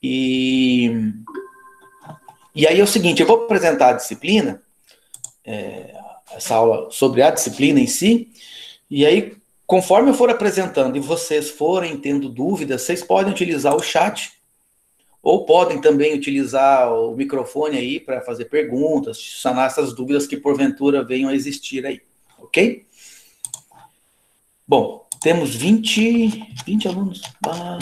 E aí é o seguinte, eu vou apresentar a disciplina, essa aula sobre a disciplina em si, e aí, conforme eu for apresentando e vocês forem tendo dúvidas, vocês podem utilizar o chat, ou podem também utilizar o microfone aí para fazer perguntas, sanar essas dúvidas que porventura venham a existir aí, ok? Bom, temos 20 alunos. Ah,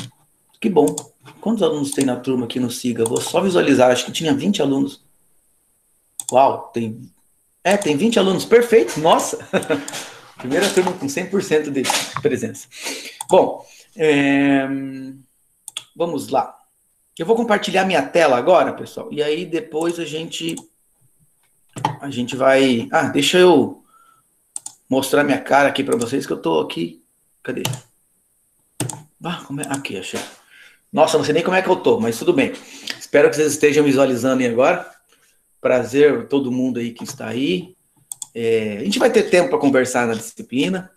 que bom. Quantos alunos tem na turma aqui no SIGA? Vou só visualizar, acho que tinha 20 alunos. Uau, tem 20 alunos, perfeito, nossa. Primeira turma com 100% de presença. Bom, vamos lá. Eu vou compartilhar minha tela agora, pessoal, e aí depois a gente vai... Ah, deixa eu mostrar minha cara aqui para vocês, que eu tô aqui... Cadê? Aqui, achei. Nossa, não sei nem como é que eu tô, mas tudo bem. Espero que vocês estejam visualizando aí agora. Prazer todo mundo aí que está aí. A gente vai ter tempo para conversar na disciplina,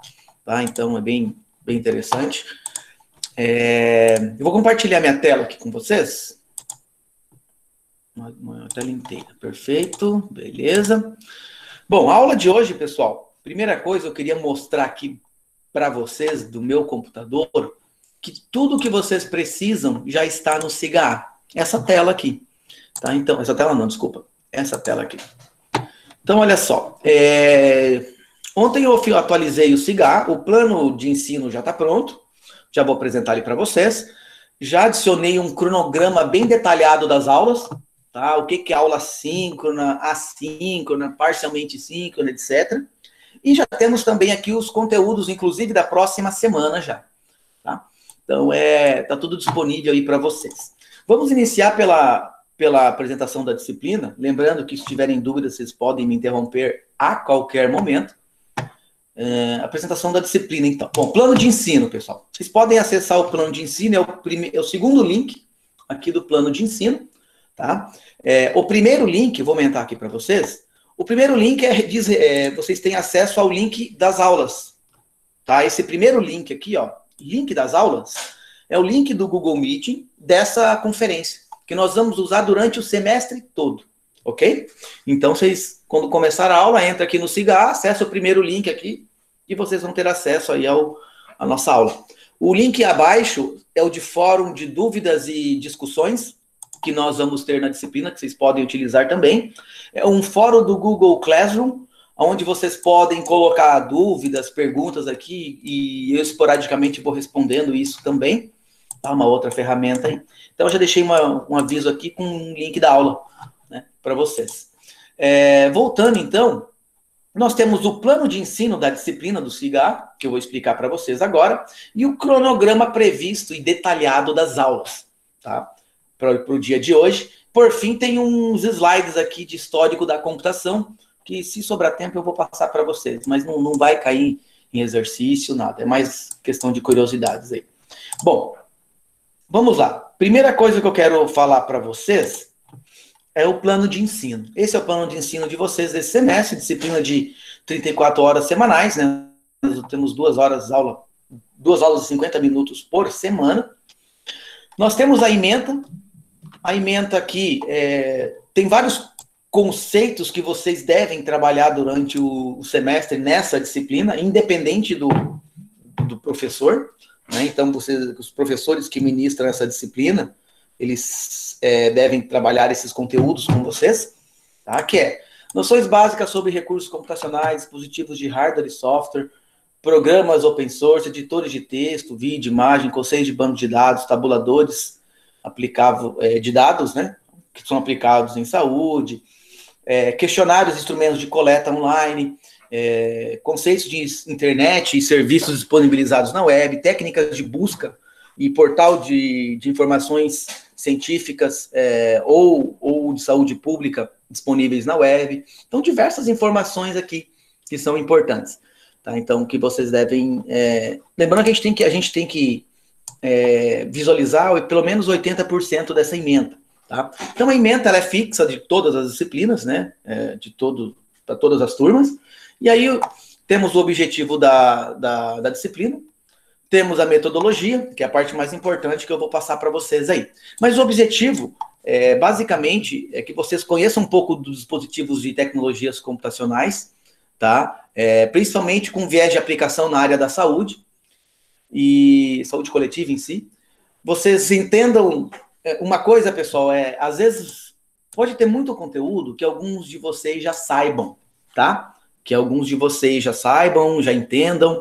tá? Então é bem interessante. Eu vou compartilhar minha tela aqui com vocês. Uma tela inteira, perfeito, beleza. Bom, a aula de hoje, pessoal, primeira coisa eu queria mostrar aqui para vocês do meu computador que tudo que vocês precisam já está no SIGA. Essa tela aqui, tá? Então, essa tela não, desculpa, essa tela aqui. Então, olha só, ontem eu atualizei o SIGA, o plano de ensino já está pronto, já vou apresentar ele para vocês. Já adicionei um cronograma bem detalhado das aulas, tá? O que é aula síncrona, assíncrona, parcialmente síncrona, etc. E já temos também aqui os conteúdos, inclusive, da próxima semana já, tá? Então, tá tudo disponível aí para vocês. Vamos iniciar pela apresentação da disciplina. Lembrando que, se tiverem dúvidas, vocês podem me interromper a qualquer momento. Apresentação da disciplina, então. Bom, plano de ensino, pessoal. Vocês podem acessar o plano de ensino, é o segundo link aqui do plano de ensino, tá? O primeiro link, vou aumentar aqui para vocês. O primeiro link vocês têm acesso ao link das aulas, tá? Esse primeiro link aqui, ó, link das aulas, é o link do Google Meeting dessa conferência, que nós vamos usar durante o semestre todo, ok? Então, vocês, quando começar a aula, entra aqui no SIGA, acessa o primeiro link aqui, e vocês vão ter acesso aí à nossa aula. O link abaixo é o de fórum de dúvidas e discussões, que nós vamos ter na disciplina, que vocês podem utilizar também. É um fórum do Google Classroom, onde vocês podem colocar dúvidas, perguntas aqui, e eu esporadicamente vou respondendo isso também. Tá? Uma outra ferramenta aí. Então, eu já deixei um aviso aqui com um link da aula, né, para vocês. Voltando, então, nós temos o plano de ensino da disciplina do SIGA, que eu vou explicar para vocês agora, e o cronograma previsto e detalhado das aulas, tá? Para o dia de hoje. Por fim, tem uns slides aqui de histórico da computação, que, se sobrar tempo, eu vou passar para vocês, mas não vai cair em exercício, nada. É mais questão de curiosidades aí. Bom, vamos lá. Primeira coisa que eu quero falar para vocês é o plano de ensino. Esse é o plano de ensino de vocês desse semestre, disciplina de 34 horas semanais, né? Nós temos 2 aulas de 50 minutos por semana. Nós temos a ementa. A ementa aqui tem vários conceitos que vocês devem trabalhar durante o semestre nessa disciplina, independente do professor, né? Então, os professores que ministram essa disciplina, eles devem trabalhar esses conteúdos com vocês, tá? Que é noções básicas sobre recursos computacionais, dispositivos de hardware e software, programas open source, editores de texto, vídeo, imagem, conceitos de banco de dados, tabuladores de dados, né? Que são aplicados em saúde, questionários e instrumentos de coleta online, conceitos de internet e serviços disponibilizados na web, técnicas de busca e portal de informações científicas ou de saúde pública disponíveis na web. Então, diversas informações aqui que são importantes, tá? Então, que vocês devem... lembrando que a gente tem que visualizar pelo menos 80% dessa ementa, tá? Então, a ementa ela é fixa de todas as disciplinas, né? Para todas as turmas. E aí, temos o objetivo da disciplina, temos a metodologia, que é a parte mais importante que eu vou passar para vocês aí. Mas o objetivo, basicamente, é que vocês conheçam um pouco dos dispositivos de tecnologias computacionais, tá? Principalmente com viés de aplicação na área da saúde, e saúde coletiva em si. Vocês entendam uma coisa, pessoal, às vezes pode ter muito conteúdo que alguns de vocês já saibam, tá? Que alguns de vocês já saibam, já entendam,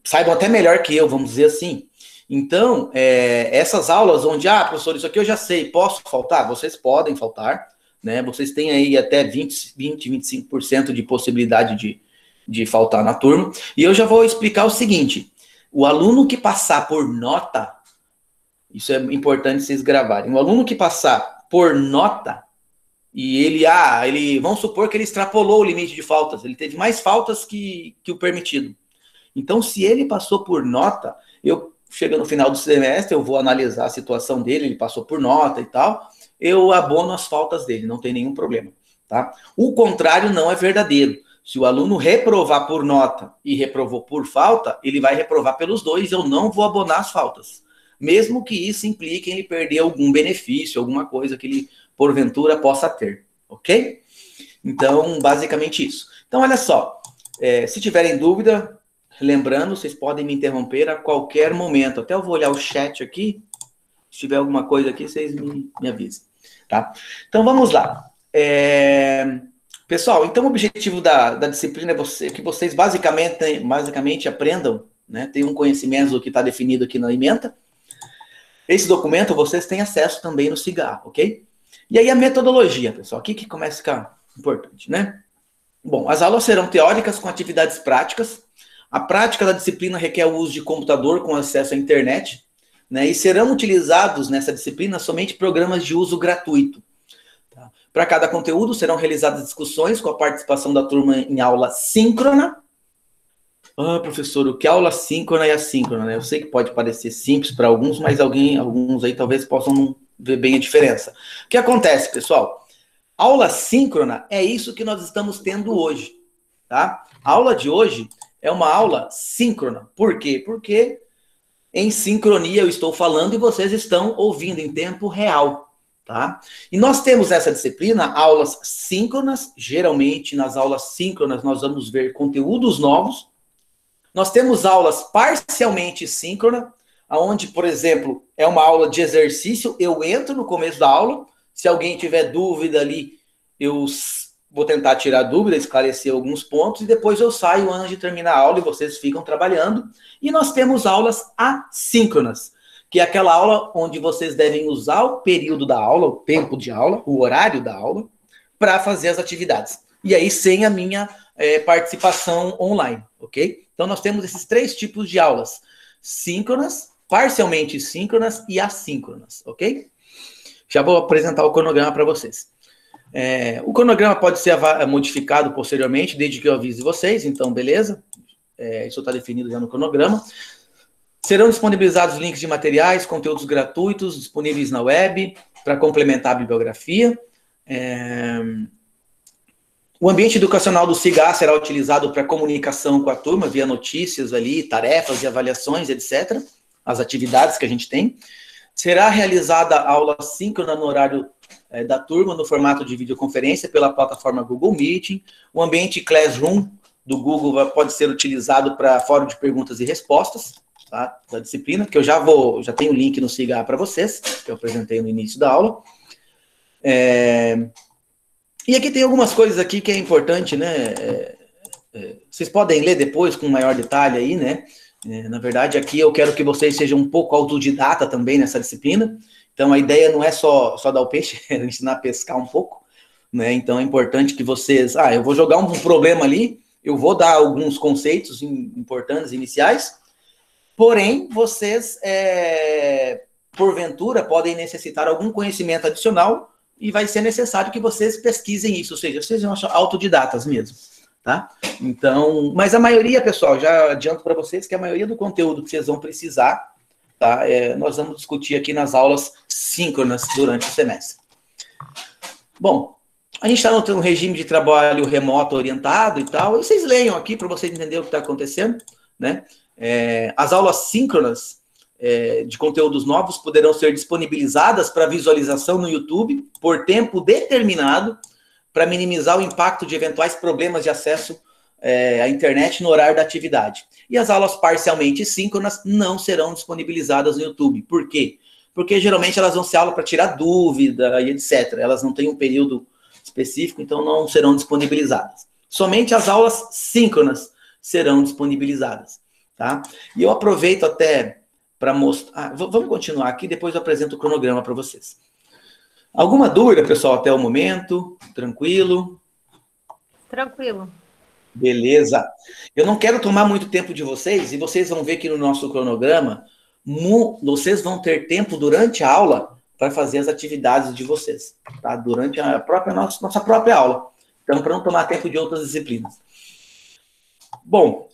saibam até melhor que eu, vamos dizer assim. Então, essas aulas onde, professor, isso aqui eu já sei, posso faltar? Vocês podem faltar, né? Vocês têm aí até 25% de possibilidade de faltar na turma. E eu já vou explicar o seguinte, o aluno que passar por nota, isso é importante vocês gravarem, o aluno que passar por nota, e ele, vamos supor que ele extrapolou o limite de faltas, ele teve mais faltas que o permitido. Então, se ele passou por nota, chega no final do semestre, eu vou analisar a situação dele, ele passou por nota e tal, eu abono as faltas dele, não tem nenhum problema, tá? O contrário não é verdadeiro. Se o aluno reprovar por nota e reprovou por falta, ele vai reprovar pelos dois, eu não vou abonar as faltas. Mesmo que isso implique em ele perder algum benefício, alguma coisa que ele, porventura, possa ter, ok? Então, basicamente isso. Então, olha só, se tiverem dúvida, lembrando, vocês podem me interromper a qualquer momento. Até eu vou olhar o chat aqui. Se tiver alguma coisa aqui, vocês me avisem, tá? Então, vamos lá. Pessoal, então o objetivo da disciplina é que vocês basicamente aprendam, né? Tem um conhecimento do que está definido aqui na ementa. Esse documento vocês têm acesso também no CIGA, ok? E aí a metodologia, pessoal, aqui que começa a ficar importante, né? Bom, as aulas serão teóricas com atividades práticas. A prática da disciplina requer o uso de computador com acesso à internet, né? E serão utilizados nessa disciplina somente programas de uso gratuito. Tá? Para cada conteúdo serão realizadas discussões com a participação da turma em aula síncrona. Professor, o que é aula síncrona e assíncrona, né? Eu sei que pode parecer simples para alguns, mas alguns aí talvez possam não ver bem a diferença. O que acontece, pessoal? Aula síncrona é isso que nós estamos tendo hoje, tá? A aula de hoje é uma aula síncrona. Por quê? Porque em sincronia eu estou falando e vocês estão ouvindo em tempo real, tá? E nós temos nessa disciplina aulas síncronas. Geralmente, nas aulas síncronas, nós vamos ver conteúdos novos. Nós temos aulas parcialmente síncronas, onde, por exemplo, é uma aula de exercício, eu entro no começo da aula, se alguém tiver dúvida ali, eu vou tentar tirar dúvida, esclarecer alguns pontos, e depois eu saio antes de terminar a aula e vocês ficam trabalhando. E nós temos aulas assíncronas, que é aquela aula onde vocês devem usar o período da aula, o tempo de aula, o horário da aula, para fazer as atividades. E aí sem a minha participação online, ok? Então nós temos esses 3 tipos de aulas: síncronas, parcialmente síncronas e assíncronas, ok? Já vou apresentar o cronograma para vocês. O cronograma pode ser modificado posteriormente, desde que eu avise vocês, então beleza? Isso está definido já no cronograma. Serão disponibilizados links de materiais, conteúdos gratuitos, disponíveis na web, para complementar a bibliografia. O ambiente educacional do CIGA será utilizado para comunicação com a turma, via notícias ali, tarefas e avaliações, etc. As atividades que a gente tem. Será realizada a aula síncrona no horário da turma, no formato de videoconferência, pela plataforma Google Meeting. O ambiente Classroom do Google pode ser utilizado para fórum de perguntas e respostas, tá, da disciplina, que eu já tenho o link no CIGA para vocês, que eu apresentei no início da aula. E aqui tem algumas coisas aqui que é importante, né? Vocês podem ler depois com maior detalhe aí, né? Na verdade, aqui eu quero que vocês sejam um pouco autodidata também nessa disciplina. Então, a ideia não é só dar o peixe, é ensinar a pescar um pouco, né? Então, é importante que vocês... eu vou jogar um problema ali, eu vou dar alguns conceitos importantes, iniciais, porém, vocês, porventura, podem necessitar algum conhecimento adicional e vai ser necessário que vocês pesquisem isso, ou seja, vocês sejam autodidatas mesmo, tá? Então, mas a maioria, pessoal, já adianto para vocês que a maioria do conteúdo que vocês vão precisar, tá? Nós vamos discutir aqui nas aulas síncronas durante o semestre. Bom, a gente está no regime de trabalho remoto orientado e tal, e vocês leiam aqui para vocês entenderem o que está acontecendo, né? As aulas síncronas de conteúdos novos poderão ser disponibilizadas para visualização no YouTube por tempo determinado para minimizar o impacto de eventuais problemas de acesso à internet no horário da atividade. E as aulas parcialmente síncronas não serão disponibilizadas no YouTube. Por quê? Porque geralmente elas vão ser aula para tirar dúvida e etc. Elas não têm um período específico, então não serão disponibilizadas. Somente as aulas síncronas serão disponibilizadas, tá? E eu aproveito até para mostrar... vamos continuar aqui, depois eu apresento o cronograma para vocês. Alguma dúvida, pessoal, até o momento? Tranquilo? Tranquilo. Beleza. Eu não quero tomar muito tempo de vocês, e vocês vão ver que no nosso cronograma, vocês vão ter tempo durante a aula para fazer as atividades de vocês, tá? Durante a nossa própria aula. Então, para não tomar tempo de outras disciplinas. Bom,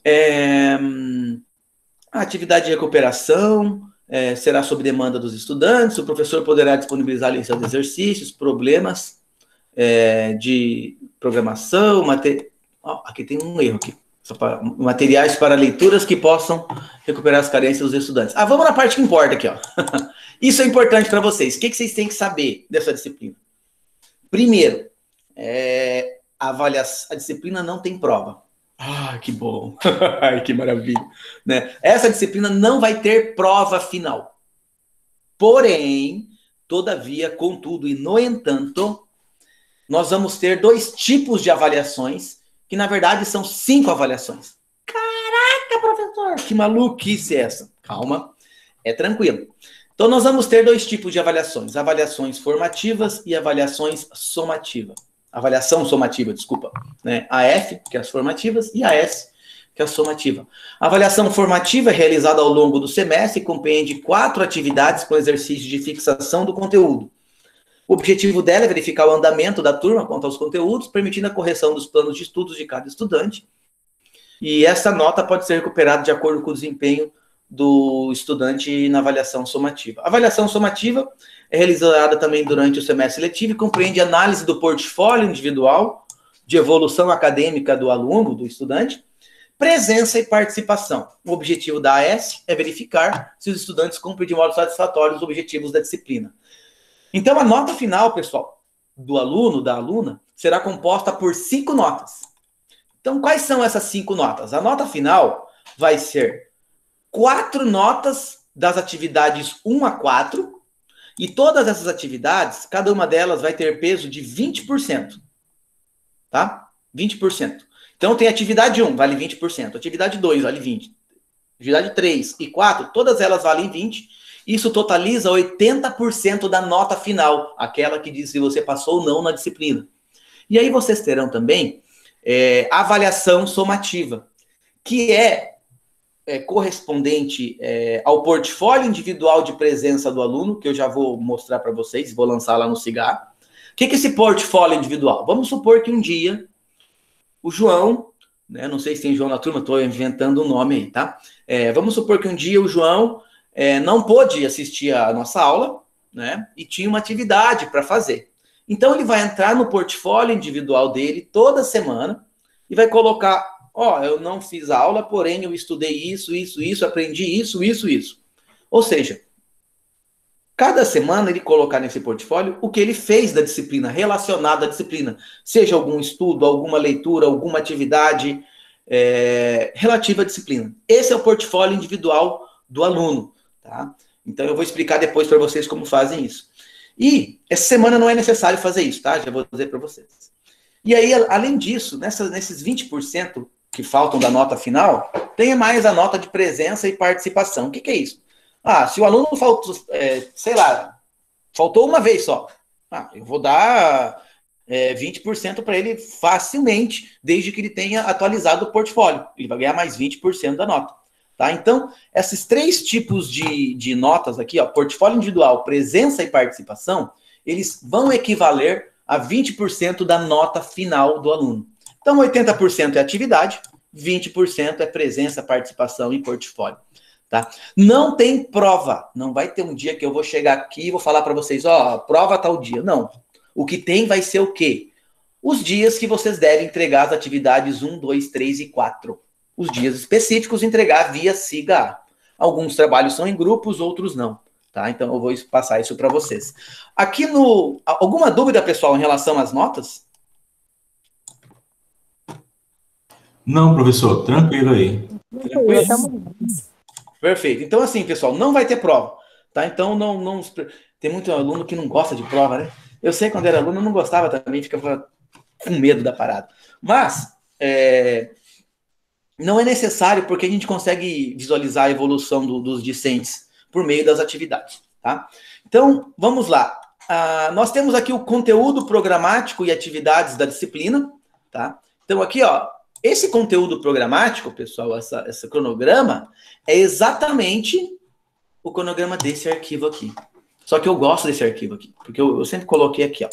a atividade de recuperação será sob demanda dos estudantes, o professor poderá disponibilizar listas de exercícios, problemas de programação, aqui tem um erro aqui. Materiais para leituras que possam recuperar as carências dos estudantes. Vamos na parte que importa aqui, ó. Isso é importante para vocês. O que vocês têm que saber dessa disciplina? Primeiro, a disciplina não tem prova. Que bom. Que maravilha. Né? Essa disciplina não vai ter prova final. Porém, todavia, contudo e no entanto, nós vamos ter 2 tipos de avaliações, que na verdade são 5 avaliações. Caraca, professor, que maluquice é essa? Calma, é tranquilo. Então, nós vamos ter 2 tipos de avaliações. Avaliações formativas e avaliações somativas. Avaliação somativa, desculpa. Né? A F, que é as formativas, e a S, que é a somativa. A avaliação formativa é realizada ao longo do semestre e compreende 4 atividades com exercício de fixação do conteúdo. O objetivo dela é verificar o andamento da turma quanto aos conteúdos, permitindo a correção dos planos de estudos de cada estudante. E essa nota pode ser recuperada de acordo com o desempenho do estudante na avaliação somativa. A avaliação somativa é realizada também durante o semestre letivo e compreende análise do portfólio individual, de evolução acadêmica do aluno, do estudante, presença e participação. O objetivo da AS é verificar se os estudantes cumprem de modo satisfatório os objetivos da disciplina. Então, a nota final, pessoal, do aluno, da aluna, será composta por 5 notas. Então, quais são essas 5 notas? A nota final vai ser 4 notas das atividades 1 a 4, e todas essas atividades, cada uma delas vai ter peso de 20%. Tá? 20%. Então, tem atividade 1, vale 20%. Atividade 2, vale 20%. Atividade 3 e 4, todas elas valem 20%. Isso totaliza 80% da nota final, aquela que diz se você passou ou não na disciplina. E aí vocês terão também avaliação somativa, que é correspondente ao portfólio individual de presença do aluno, que eu já vou mostrar para vocês, vou lançar lá no Cigar. O que é esse portfólio individual? Vamos supor que um dia o João, né, não sei se tem João na turma, estou inventando um nome aí, tá? Vamos supor que um dia o João não pôde assistir a nossa aula, né, e tinha uma atividade para fazer. Então, ele vai entrar no portfólio individual dele toda semana e vai colocar, eu não fiz a aula, porém eu estudei isso, aprendi isso. Ou seja, cada semana ele colocar nesse portfólio o que ele fez da disciplina, relacionado à disciplina, seja algum estudo, alguma leitura, alguma atividade relativa à disciplina. Esse é o portfólio individual do aluno. Tá? Então, eu vou explicar depois para vocês como fazem isso. E essa semana não é necessário fazer isso, tá? Já vou dizer para vocês. E aí, além disso, nesses 20% que faltam da nota final, tem mais a nota de presença e participação. O que é isso? Se o aluno faltou, faltou uma vez só, eu vou dar 20% para ele facilmente, desde que ele tenha atualizado o portfólio. Ele vai ganhar mais 20% da nota. Tá? Então, esses 3 tipos de notas aqui, portfólio individual, presença e participação, eles vão equivaler a 20% da nota final do aluno. Então, 80% é atividade, 20% é presença, participação e portfólio. Tá? Não tem prova. Não vai ter um dia que eu vou chegar aqui e vou falar para vocês, prova tal dia. Não. O que tem vai ser o quê? Os dias que vocês devem entregar as atividades 1, 2, 3 e 4. os dias específicos, entregar via SIGA. Alguns trabalhos são em grupos, outros não. Tá? Então eu vou passar isso para vocês. Aqui no... Alguma dúvida, pessoal, em relação às notas? Não, professor, tranquilo aí. Tranquilo? Perfeito. Então, assim, pessoal, não vai ter prova. Tá? Então, não... Tem muito aluno que não gosta de prova, né? Eu sei, quando era aluno, eu não gostava também, ficava com medo da parada. Mas, não é necessário, porque a gente consegue visualizar a evolução dos discentes por meio das atividades, tá? Então, vamos lá. Nós temos aqui o conteúdo programático e atividades da disciplina, tá? Então, aqui, ó, esse conteúdo programático, pessoal, esse cronograma, é exatamente o cronograma desse arquivo aqui. Só que eu gosto desse arquivo aqui, porque eu sempre coloquei aqui, ó.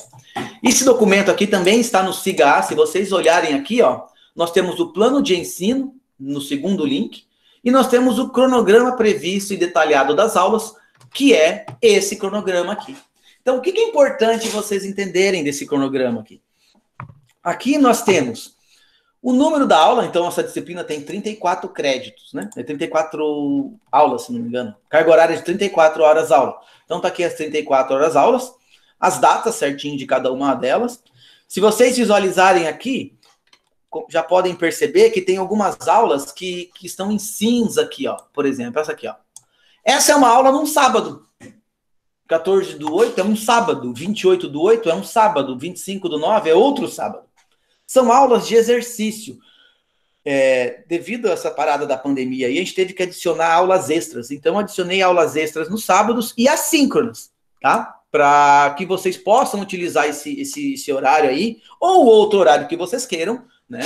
Esse documento aqui também está no SIGA. Se vocês olharem aqui, ó, nós temos o plano de ensino, no segundo link, e nós temos o cronograma previsto e detalhado das aulas, que é esse cronograma aqui. Então, o que é importante vocês entenderem desse cronograma aqui? Aqui nós temos o número da aula. Então, essa disciplina tem 34 créditos, né? É 34 aulas, se não me engano. Carga horária de 34 horas aula. Então, tá aqui as 34 horas aulas, as datas certinho de cada uma delas. Se vocês visualizarem aqui, já podem perceber que tem algumas aulas que estão em cinza aqui, ó. Por exemplo, essa aqui, ó. Essa é uma aula num sábado. 14/8 é um sábado, 28/8 é um sábado, 25/9 é outro sábado. São aulas de exercício. Devido a essa parada da pandemia aí, a gente teve que adicionar aulas extras. Então, adicionei aulas extras nos sábados e assíncronas, tá? Para que vocês possam utilizar esse horário aí, ou outro horário que vocês queiram, né?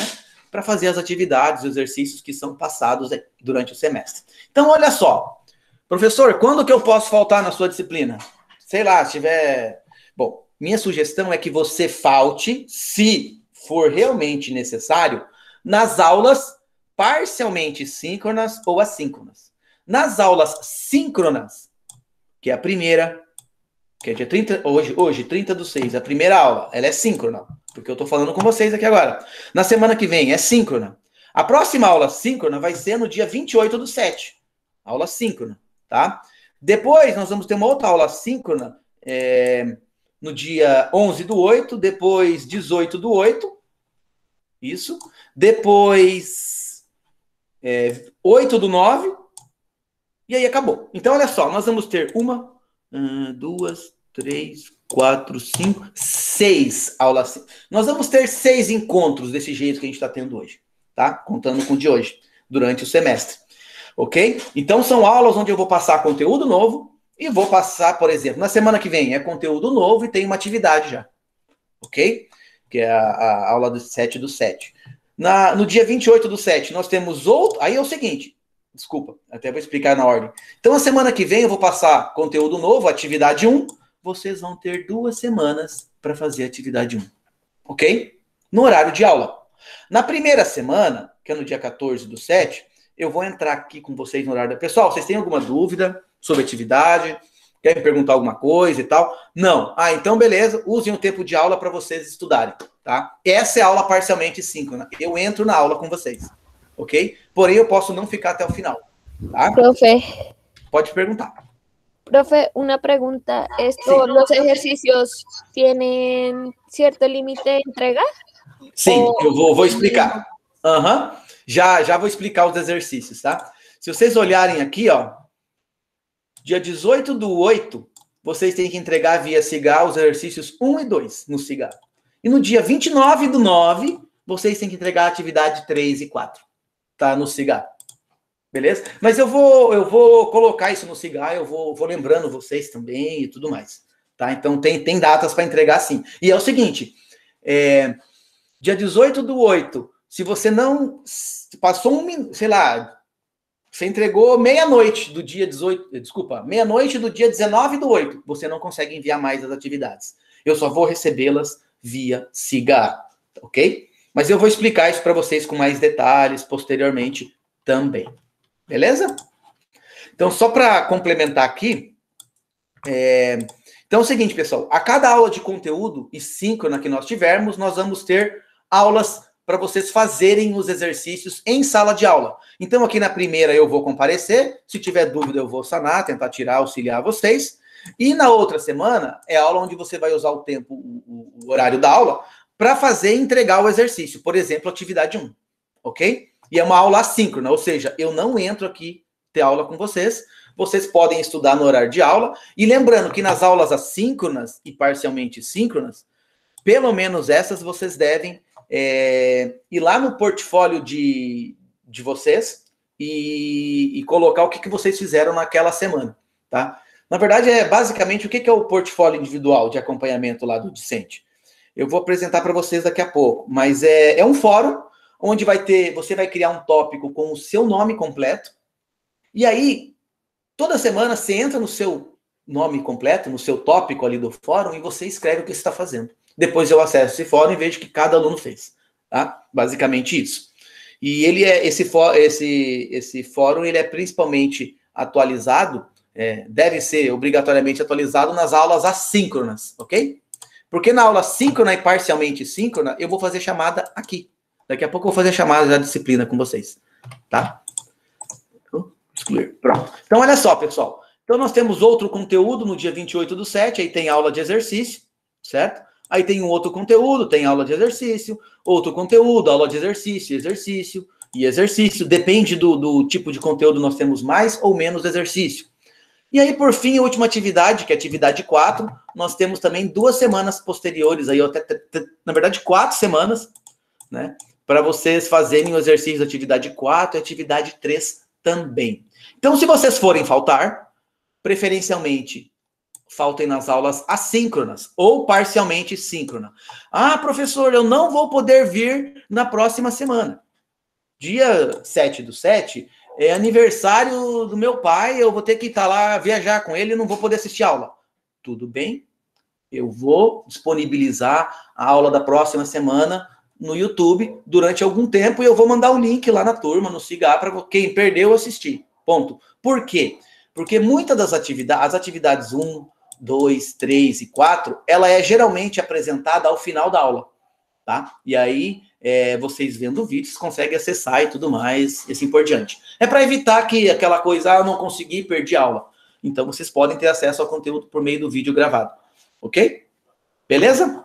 Para fazer as atividades, os exercícios que são passados aí durante o semestre. Então, olha só. Professor, quando que eu posso faltar na sua disciplina? Sei lá, se tiver... Bom, minha sugestão é que você falte, se for realmente necessário, nas aulas parcialmente síncronas ou assíncronas. Nas aulas síncronas, que é a primeira, que é dia 30, hoje 30/6, a primeira aula, ela é síncrona, porque eu tô falando com vocês aqui agora. Na semana que vem é síncrona. A próxima aula síncrona vai ser no dia 28/7, aula síncrona, tá? Depois nós vamos ter uma outra aula síncrona no dia 11/8, depois 18/8, isso. Depois 8/9, e aí acabou. Então, olha só, nós vamos ter 1, 2, 3, 4, 5, 6 aulas. Nós vamos ter 6 encontros desse jeito que a gente está tendo hoje, tá? Contando com o de hoje, durante o semestre. Ok? Então, são aulas onde eu vou passar conteúdo novo e vou passar, por exemplo, na semana que vem é conteúdo novo e tem uma atividade já. Ok? Que é a aula do 7/7. No dia 28/7, nós temos outro... Aí é o seguinte, desculpa, até vou explicar na ordem. Então, a semana que vem eu vou passar conteúdo novo, atividade 1. Vocês vão ter 2 semanas para fazer a atividade 1. Ok? No horário de aula. Na primeira semana, que é no dia 14/7, eu vou entrar aqui com vocês no horário... Pessoal, vocês têm alguma dúvida sobre atividade? Querem perguntar alguma coisa e tal? Não. Então, beleza. Usem o tempo de aula para vocês estudarem, tá? Essa é a aula parcialmente síncrona. Eu entro na aula com vocês, ok? Porém, eu posso não ficar até o final, tá? Profe, Pode perguntar. profe, una pregunta. ¿Los ejercicios tienen cierto límite de entrega? Sim, eu vou explicar. Já vou explicar os exercícios, tá? Se vocês olharem aqui, ó, dia 18/8, vocês têm que entregar via SIGA os exercícios 1 e 2 no SIGA. E no dia 29/9, vocês têm que entregar a atividade 3 e 4, tá? No SIGA. Beleza? Mas eu vou colocar isso no SIGA, eu vou lembrando vocês também e tudo mais, tá? Então tem datas para entregar sim. E é o seguinte, dia 18/8, se você não passou sei lá, você entregou meia-noite do dia 18, desculpa, meia-noite do dia 19/8, você não consegue enviar mais as atividades. Eu só vou recebê-las via SIGA, ok? Mas eu vou explicar isso para vocês com mais detalhes posteriormente também. Beleza? Então, só para complementar aqui, então é o seguinte, pessoal, a cada aula de conteúdo e síncrona que nós tivermos, nós vamos ter aulas para vocês fazerem os exercícios em sala de aula. Então, aqui na primeira eu vou comparecer, se tiver dúvida eu vou sanar, tentar tirar, auxiliar vocês. E na outra semana é a aula onde você vai usar o tempo, o horário da aula, para fazer e entregar o exercício. Por exemplo, atividade 1, ok? E é uma aula assíncrona, ou seja, eu não entro aqui ter aula com vocês, vocês podem estudar no horário de aula. E lembrando que nas aulas assíncronas e parcialmente síncronas, pelo menos essas vocês devem ir lá no portfólio de vocês e colocar o que vocês fizeram naquela semana, tá? Na verdade, basicamente o que é o portfólio individual de acompanhamento lá do discente. Eu vou apresentar para vocês daqui a pouco, mas é um fórum onde você vai criar um tópico com o seu nome completo, e aí, toda semana você entra no seu nome completo, no seu tópico ali do fórum, e você escreve o que você está fazendo. Depois eu acesso esse fórum e vejo o que cada aluno fez, tá? Basicamente isso. E esse fórum ele é principalmente atualizado, deve ser obrigatoriamente atualizado nas aulas assíncronas, ok? Porque na aula síncrona e parcialmente síncrona, eu vou fazer chamada aqui. Daqui a pouco eu vou fazer chamada da disciplina com vocês, tá? Excluir. Pronto. Então, olha só, pessoal. Então, nós temos outro conteúdo no dia 28/7, aí tem aula de exercício, certo? Aí tem um outro conteúdo, tem aula de exercício, outro conteúdo, aula de exercício, exercício e exercício. Depende do tipo de conteúdo, nós temos mais ou menos exercício. E aí, por fim, a última atividade, que é a atividade 4, nós temos também 2 semanas posteriores, aí até, na verdade, 4 semanas, né? Para vocês fazerem o exercício da atividade 4 e atividade 3 também. Então, se vocês forem faltar, preferencialmente, faltem nas aulas assíncronas ou parcialmente síncrona. Ah, professor, eu não vou poder vir na próxima semana. Dia 7/7 é aniversário do meu pai, eu vou ter que estar lá, viajar com ele e não vou poder assistir aula. Tudo bem? Eu vou disponibilizar a aula da próxima semana no YouTube durante algum tempo e eu vou mandar o link lá na turma, no SIGA, para quem perdeu assistir. Ponto. Por quê? Porque muitas das atividades, as atividades 1, 2, 3 e 4, ela é geralmente apresentada ao final da aula, tá? E aí, vocês vendo o vídeo, vocês conseguem acessar e tudo mais, e assim por diante. É para evitar que aquela coisa, eu não consegui, perdi a aula. Então, vocês podem ter acesso ao conteúdo por meio do vídeo gravado. Ok? Beleza?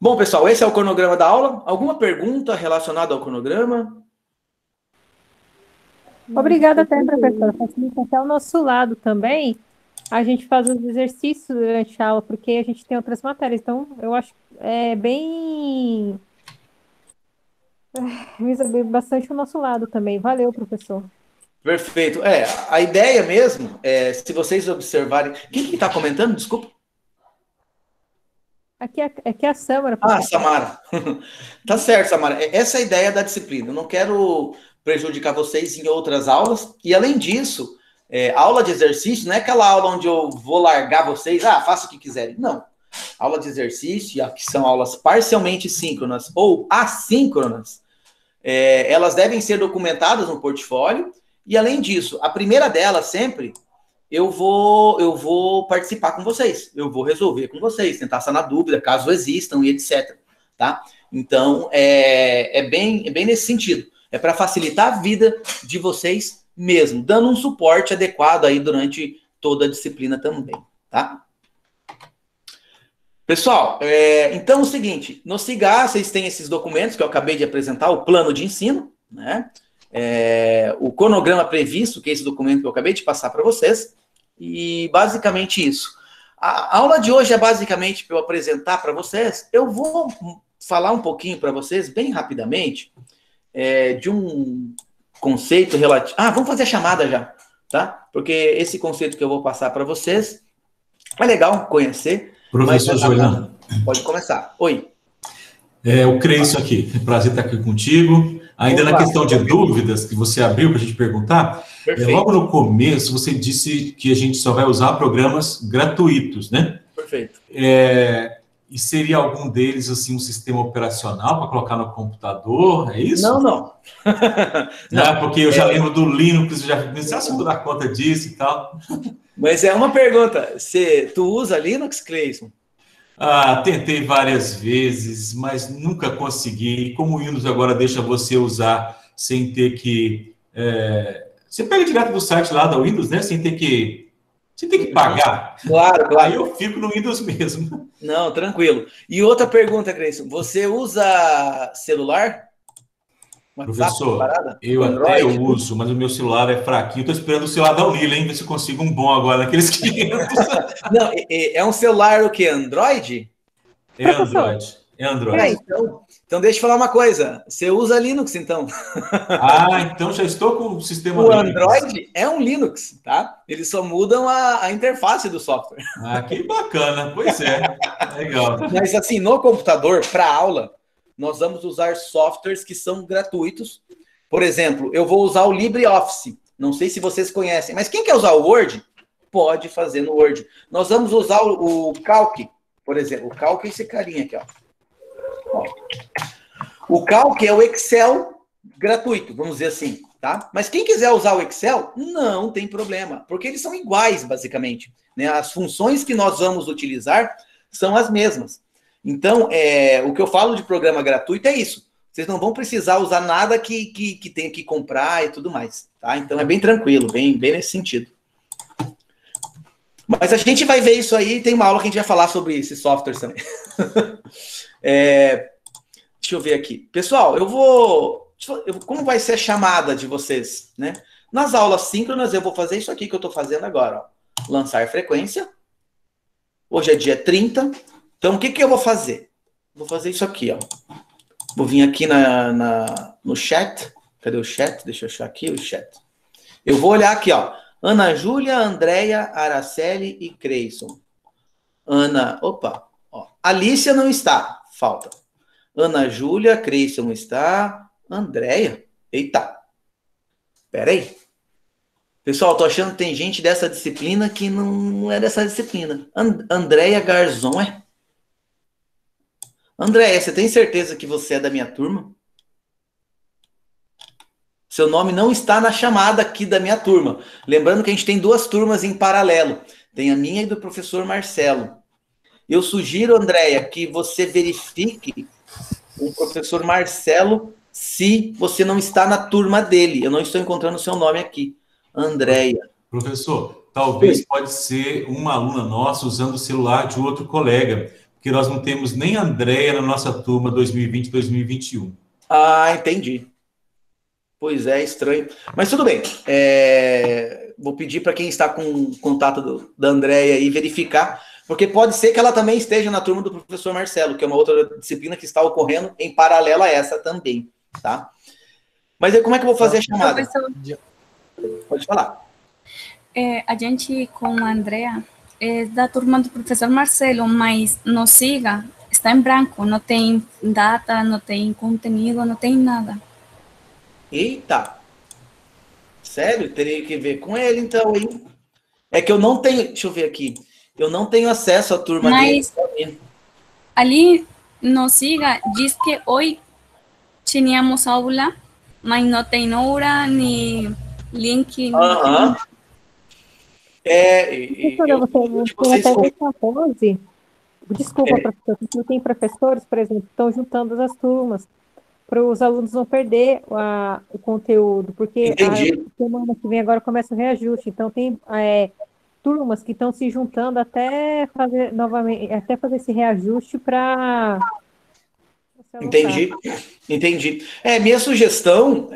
Bom, pessoal, esse é o cronograma da aula. Alguma pergunta relacionada ao cronograma? Obrigada até, professora. Facilita até o nosso lado também. A gente faz os exercícios durante a aula, porque a gente tem outras matérias. Então, eu acho bem... visa bastante o nosso lado também. Valeu, professor. Perfeito. A ideia mesmo se vocês observarem... Quem que está comentando? Desculpa. Aqui é a Samara. Ah, Samara. Tá certo, Samara. Essa é a ideia da disciplina. Eu não quero prejudicar vocês em outras aulas. E, além disso, aula de exercício não é aquela aula onde eu vou largar vocês, faça o que quiserem. Não. Aula de exercício, que são aulas parcialmente síncronas ou assíncronas, elas devem ser documentadas no portfólio. E, além disso, a primeira delas sempre... eu vou participar com vocês, eu vou resolver com vocês, tentar sanar dúvida, caso existam e etc, tá? Então, é bem nesse sentido. É para facilitar a vida de vocês mesmo, dando um suporte adequado aí durante toda a disciplina também, tá? Pessoal, então é o seguinte, no SIGA vocês têm esses documentos que eu acabei de apresentar, o plano de ensino, né? O cronograma previsto, que é esse documento que eu acabei de passar para vocês, e basicamente isso. A aula de hoje é basicamente para eu apresentar para vocês. Eu vou falar um pouquinho para vocês, bem rapidamente, de um conceito relativo... vamos fazer a chamada já, tá? Porque esse conceito que eu vou passar para vocês é legal conhecer. Professor Joilano. Pode começar. Oi. O Creison aqui. É prazer estar aqui contigo. Ainda na questão de dúvidas que você abriu para a gente perguntar, logo no começo você disse que a gente só vai usar programas gratuitos, né? Perfeito. E seria algum deles assim um sistema operacional para colocar no computador? É isso? Não. Não, porque eu já lembro do Linux, já pensei, se eu vou dar conta disso e tal. Mas é uma pergunta. Tu usa Linux, Creison? Tentei várias vezes, mas nunca consegui. Como o Windows agora deixa você usar sem ter que... você pega direto do site lá da Windows, né? Sem ter que pagar. Claro. Aí eu fico no Windows mesmo. Não, tranquilo. E outra pergunta, Creyson. Você usa celular? WhatsApp, Professor, eu Android? até uso, mas o meu celular é fraquinho. Estou esperando o celular da Unila, hein? Ver se eu consigo um bom agora, daqueles 500. Não, é um celular o quê? Android? É Android. É Android. Então deixa eu falar uma coisa. Você usa Linux, então. Então já estou com o sistema O Linux. Android é um Linux, tá? Eles só mudam a interface do software. Que bacana. Pois é. Legal. Mas assim, no computador, para aula, nós vamos usar softwares que são gratuitos. Por exemplo, eu vou usar o LibreOffice. Não sei se vocês conhecem, mas quem quer usar o Word, pode fazer no Word. Nós vamos usar o Calc, por exemplo. O Calc é esse carinha aqui, ó. O Calc é o Excel gratuito, vamos dizer assim, tá? Mas quem quiser usar o Excel, não tem problema, porque eles são iguais, basicamente, né? As funções que nós vamos utilizar são as mesmas. Então, o que eu falo de programa gratuito é isso. Vocês não vão precisar usar nada que tenha que comprar e tudo mais, tá? Então, é bem tranquilo, bem nesse sentido. Mas a gente vai ver isso aí, tem uma aula que a gente vai falar sobre esses softwares também. Deixa eu ver aqui. Pessoal, como vai ser a chamada de vocês, né? Nas aulas síncronas, eu vou fazer isso aqui que eu estou fazendo agora, ó. Lançar frequência. Hoje é dia 30. Então, o que eu vou fazer? Vou fazer isso aqui, ó. Vou vir aqui no chat. Cadê o chat? Deixa eu achar aqui o chat. Eu vou olhar aqui, ó. Ana Júlia, Andréia, Araceli e Creyson. Alicia não está. Falta. Ana Júlia, Creyson não está. Andréia. Eita. Pera aí. Pessoal, tô achando que tem gente dessa disciplina que não é dessa disciplina. Andréia Garzon, é? Andréia, você tem certeza que você é da minha turma? Seu nome não está na chamada aqui da minha turma. Lembrando que a gente tem 2 turmas em paralelo. Tem a minha e do professor Marcelo. Eu sugiro, Andréia, que você verifique com o professor Marcelo se você não está na turma dele. Eu não estou encontrando o seu nome aqui. Andréia. Professor, talvez pode ser uma aluna nossa usando o celular de outro colega, porque nós não temos nem a Andréia na nossa turma 2020-2021. Entendi. Pois é, estranho. Mas tudo bem. Vou pedir para quem está com o contato da Andréia aí verificar, porque pode ser que ela também esteja na turma do professor Marcelo, que é uma outra disciplina que está ocorrendo em paralelo a essa também, tá? Mas aí, como é que eu vou fazer a chamada? Professor, pode falar. A gente com a Andrea é da turma do professor Marcelo, mas no SIGA está em branco, não tem data, não tem conteúdo, não tem nada. Eita! Sério? Teria que ver com ele, então, hein? É que eu não tenho... Deixa eu ver aqui. Eu não tenho acesso à turma dele. Ali no SIGA diz que hoje tínhamos aula, mas não tem hora, nem link. Aham. Você até ver com a pose. Desculpa, professor, porque tem professores, por exemplo, que estão juntando as turmas para os alunos não perder o conteúdo, porque a semana que vem agora começa o reajuste, então tem turmas que estão se juntando até fazer novamente, até fazer esse reajuste para... Entendi. Minha sugestão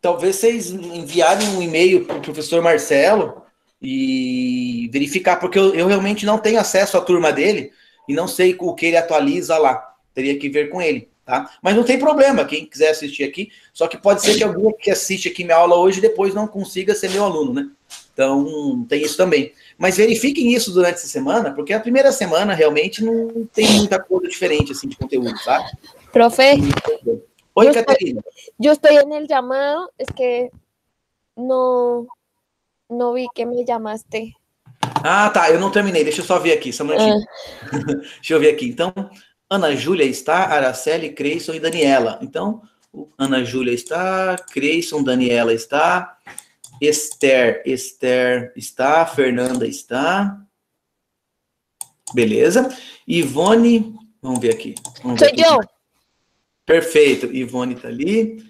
talvez vocês enviarem um e-mail para o professor Marcelo e verificar, porque eu realmente não tenho acesso à turma dele e não sei o que ele atualiza lá. Teria que ver com ele, tá? Mas não tem problema, quem quiser assistir aqui, só que pode ser que algum que assiste aqui minha aula hoje depois não consiga ser meu aluno, né? Então, tem isso também. Mas verifiquem isso durante essa semana, porque a primeira semana realmente não tem muita coisa diferente assim de conteúdo, sabe? Profe. Oi, Caterina. Yo estoy en el llamado, es que no vi que me llamaste. Tá, eu não terminei, deixa eu só ver aqui, só um minutinho. Deixa eu ver aqui, então, Ana Júlia está, Araceli, Creyson e Daniela. Então, Ana Júlia está, Creyson, Daniela está, Esther está, Fernanda está, Beleza. Ivone, vamos ver aqui. Vamos Sou ver aqui. eu. Perfeito. Ivone tá ali.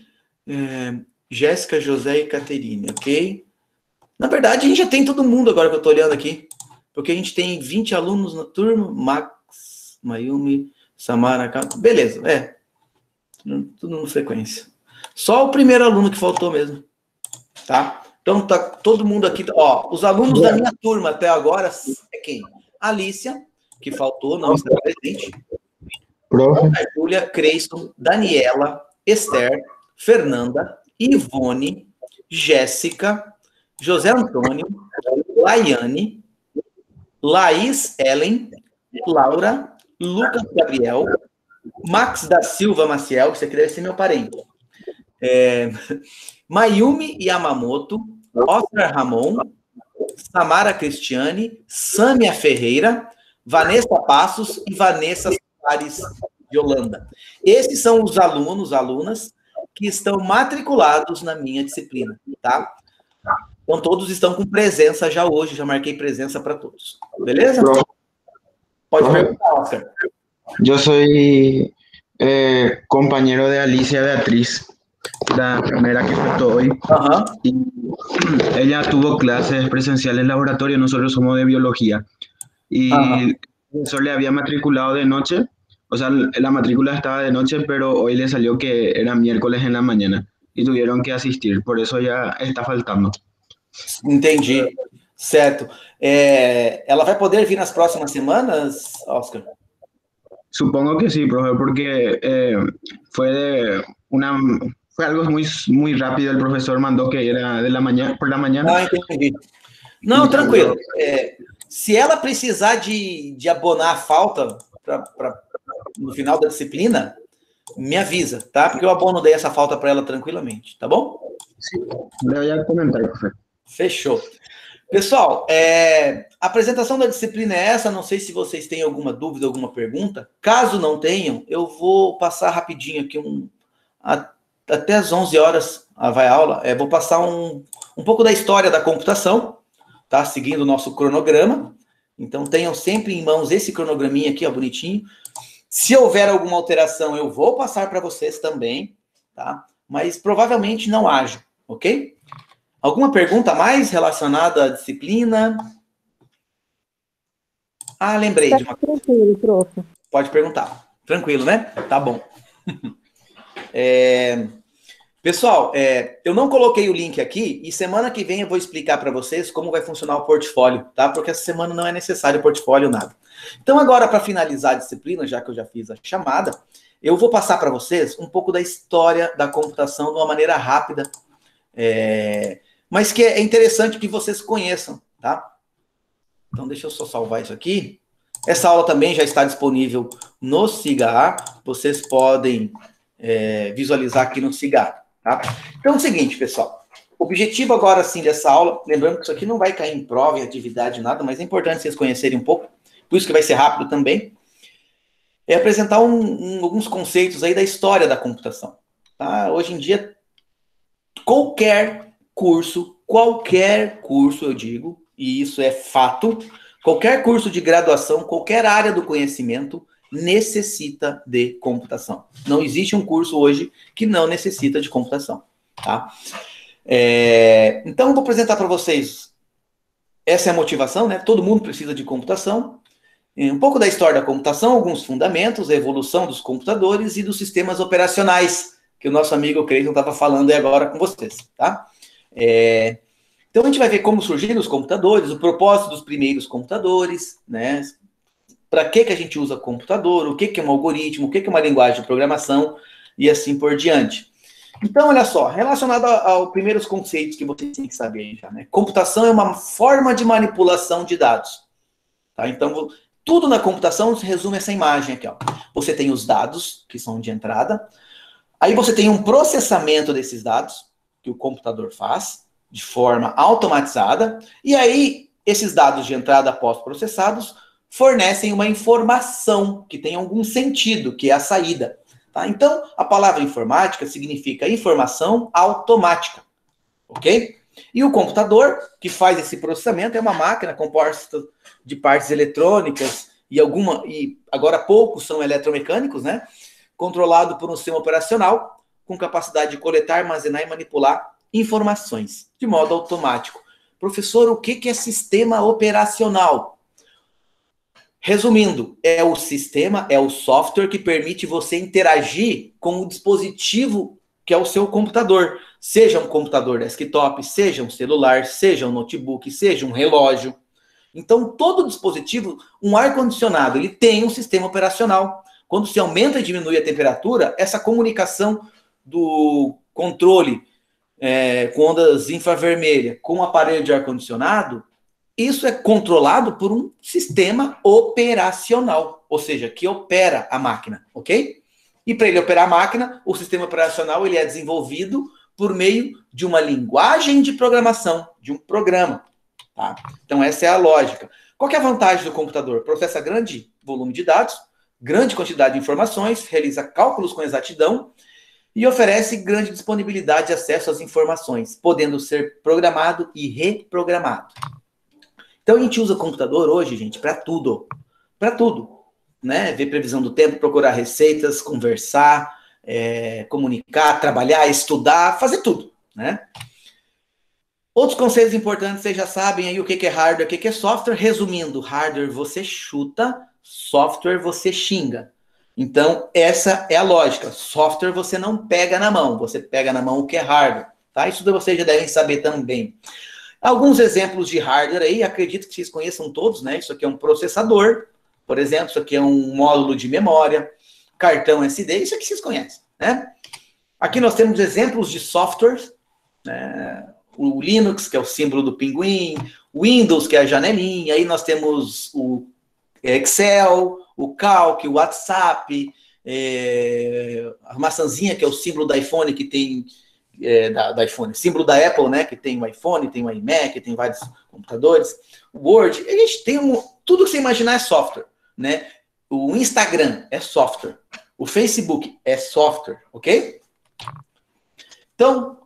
Jéssica, José e Caterine, ok? Na verdade, a gente já tem todo mundo agora que eu tô olhando aqui. Porque a gente tem 20 alunos na turma. Max, Mayumi, Samara, beleza, tudo na sequência. Só o primeiro aluno que faltou mesmo, tá? Então tá todo mundo aqui, ó, os alunos da minha turma até agora é quem? Alícia, que faltou, não está presente. Júlia, Creison, Daniela, Esther, Fernanda, Ivone, Jéssica, José Antônio, Laiane, Laís Ellen, Laura, Lucas Gabriel, Max da Silva Maciel, que você queria ser meu parente. Mayumi Yamamoto, Oscar Ramon, Samara Cristiane, Sâmia Ferreira, Vanessa Passos e Vanessa Soares de Holanda. Esses são os alunos, alunas, que estão matriculados na minha disciplina, tá? Então, todos estão com presença já hoje, já marquei presença para todos. Beleza? Pode perguntar, Oscar. Eu sou companheiro de Alicia Beatriz, la primera que faltó hoy. Y ella tuvo clases presenciales en laboratorio, nosotros somos de biología. Y el profesor le había matriculado de noche, o sea, la matrícula estaba de noche, pero hoy le salió que era miércoles en la mañana y tuvieron que asistir, por eso ya está faltando. Entendi, certo. Ela vai poder vir nas próximas semanas, Oscar? Supongo que sí, profe, porque fue algo muy rápido. El profesor mandó que era por la mañana. Ah, entendi. Não, tranquilo. Se ela precisar de abonar a falta no final da disciplina, me avisa, tá? Porque eu abono daí essa falta para ela tranquilamente, tá bom? Sim, eu ia comentar, profe. Fechou. Pessoal, a apresentação da disciplina é essa, não sei se vocês têm alguma dúvida, alguma pergunta. Caso não tenham, eu vou passar rapidinho aqui, até às 11 horas vai a aula, vou passar um pouco da história da computação, tá? Seguindo o nosso cronograma. Então, tenham sempre em mãos esse cronograminha aqui, ó, bonitinho. Se houver alguma alteração, eu vou passar para vocês também, tá? Mas provavelmente não haja, ok? Alguma pergunta mais relacionada à disciplina? Ah, lembrei de uma coisa. Tranquilo, prof. Pode perguntar. Tranquilo, né? Tá bom. Pessoal, eu não coloquei o link aqui e semana que vem eu vou explicar para vocês como vai funcionar o portfólio, tá? Porque essa semana não é necessário portfólio, nada. Então agora, para finalizar a disciplina, já que eu já fiz a chamada, eu vou passar para vocês um pouco da história da computação de uma maneira rápida, mas que é interessante que vocês conheçam, tá? Então deixa eu só salvar isso aqui. Essa aula também já está disponível no SIGA. Vocês podem visualizar aqui no SIGA, tá? Então é o seguinte, pessoal. O objetivo agora, sim, dessa aula, lembrando que isso aqui não vai cair em prova, em atividade, nada, mas é importante vocês conhecerem um pouco, por isso que vai ser rápido também, é apresentar alguns conceitos aí da história da computação, tá? Hoje em dia, qualquer curso, eu digo, e isso é fato, qualquer curso de graduação, qualquer área do conhecimento necessita de computação. Não existe um curso hoje que não necessita de computação, tá? Então, eu vou apresentar para vocês, essa é a motivação, né? Todo mundo precisa de computação, um pouco da história da computação, alguns fundamentos, a evolução dos computadores e dos sistemas operacionais, que o nosso amigo Creison estava falando aí agora com vocês, tá? Então, a gente vai ver como surgiram os computadores, o propósito dos primeiros computadores, né? Para que a gente usa computador, o que é um algoritmo, o que é uma linguagem de programação e assim por diante. Então, olha só, relacionado aos primeiros conceitos que vocês têm que saber já, né? Computação é uma forma de manipulação de dados, tá? Então, tudo na computação se resume a essa imagem aqui, ó. Você tem os dados, que são de entrada, aí você tem um processamento desses dados, que o computador faz, de forma automatizada, e aí, esses dados de entrada pós-processados fornecem uma informação que tem algum sentido, que é a saída. Tá? Então, a palavra informática significa informação automática, ok? E o computador, que faz esse processamento, é uma máquina composta de partes eletrônicas e agora poucos são eletromecânicos, né? Controlado por um sistema operacional com capacidade de coletar, armazenar e manipular informações de modo automático. Professor, o que é sistema operacional? Resumindo, é o sistema, é o software que permite você interagir com o dispositivo que é o seu computador. Seja um computador desktop, seja um celular, seja um notebook, seja um relógio. Então, todo dispositivo, um ar-condicionado, ele tem um sistema operacional. Quando se aumenta e diminui a temperatura, essa comunicação do controle com ondas infravermelhas com o aparelho de ar-condicionado, isso é controlado por um sistema operacional, ou seja, que opera a máquina, ok? E para ele operar a máquina, o sistema operacional ele é desenvolvido por meio de uma linguagem de programação, de um programa. Tá? Então, essa é a lógica. Qual que é a vantagem do computador? Processa grande volume de dados, grande quantidade de informações, realiza cálculos com exatidão e oferece grande disponibilidade de acesso às informações, podendo ser programado e reprogramado. Então, a gente usa o computador hoje, gente, para tudo. Para tudo. Né? Ver previsão do tempo, procurar receitas, conversar, comunicar, trabalhar, estudar, fazer tudo. Né? Outros conceitos importantes, vocês já sabem aí o que é hardware, o que é software. Resumindo, hardware você chuta, software você xinga. Então, essa é a lógica. Software você não pega na mão, você pega na mão o que é hardware. Tá? Isso vocês já devem saber também. Alguns exemplos de hardware aí, acredito que vocês conheçam todos, né? Isso aqui é um processador, por exemplo, isso aqui é um módulo de memória, cartão SD, isso aqui vocês conhecem, né? Aqui nós temos exemplos de softwares, né? O Linux, que é o símbolo do pinguim, o Windows, que é a janelinha, aí nós temos o Excel, o Calc, o WhatsApp, a maçãzinha, que é o símbolo do iPhone, que tem... da iPhone, símbolo da Apple, né, que tem o iPhone, tem o iMac, tem vários computadores, o Word, a gente tem tudo que você imaginar é software, né, o Instagram é software, o Facebook é software, ok? Então,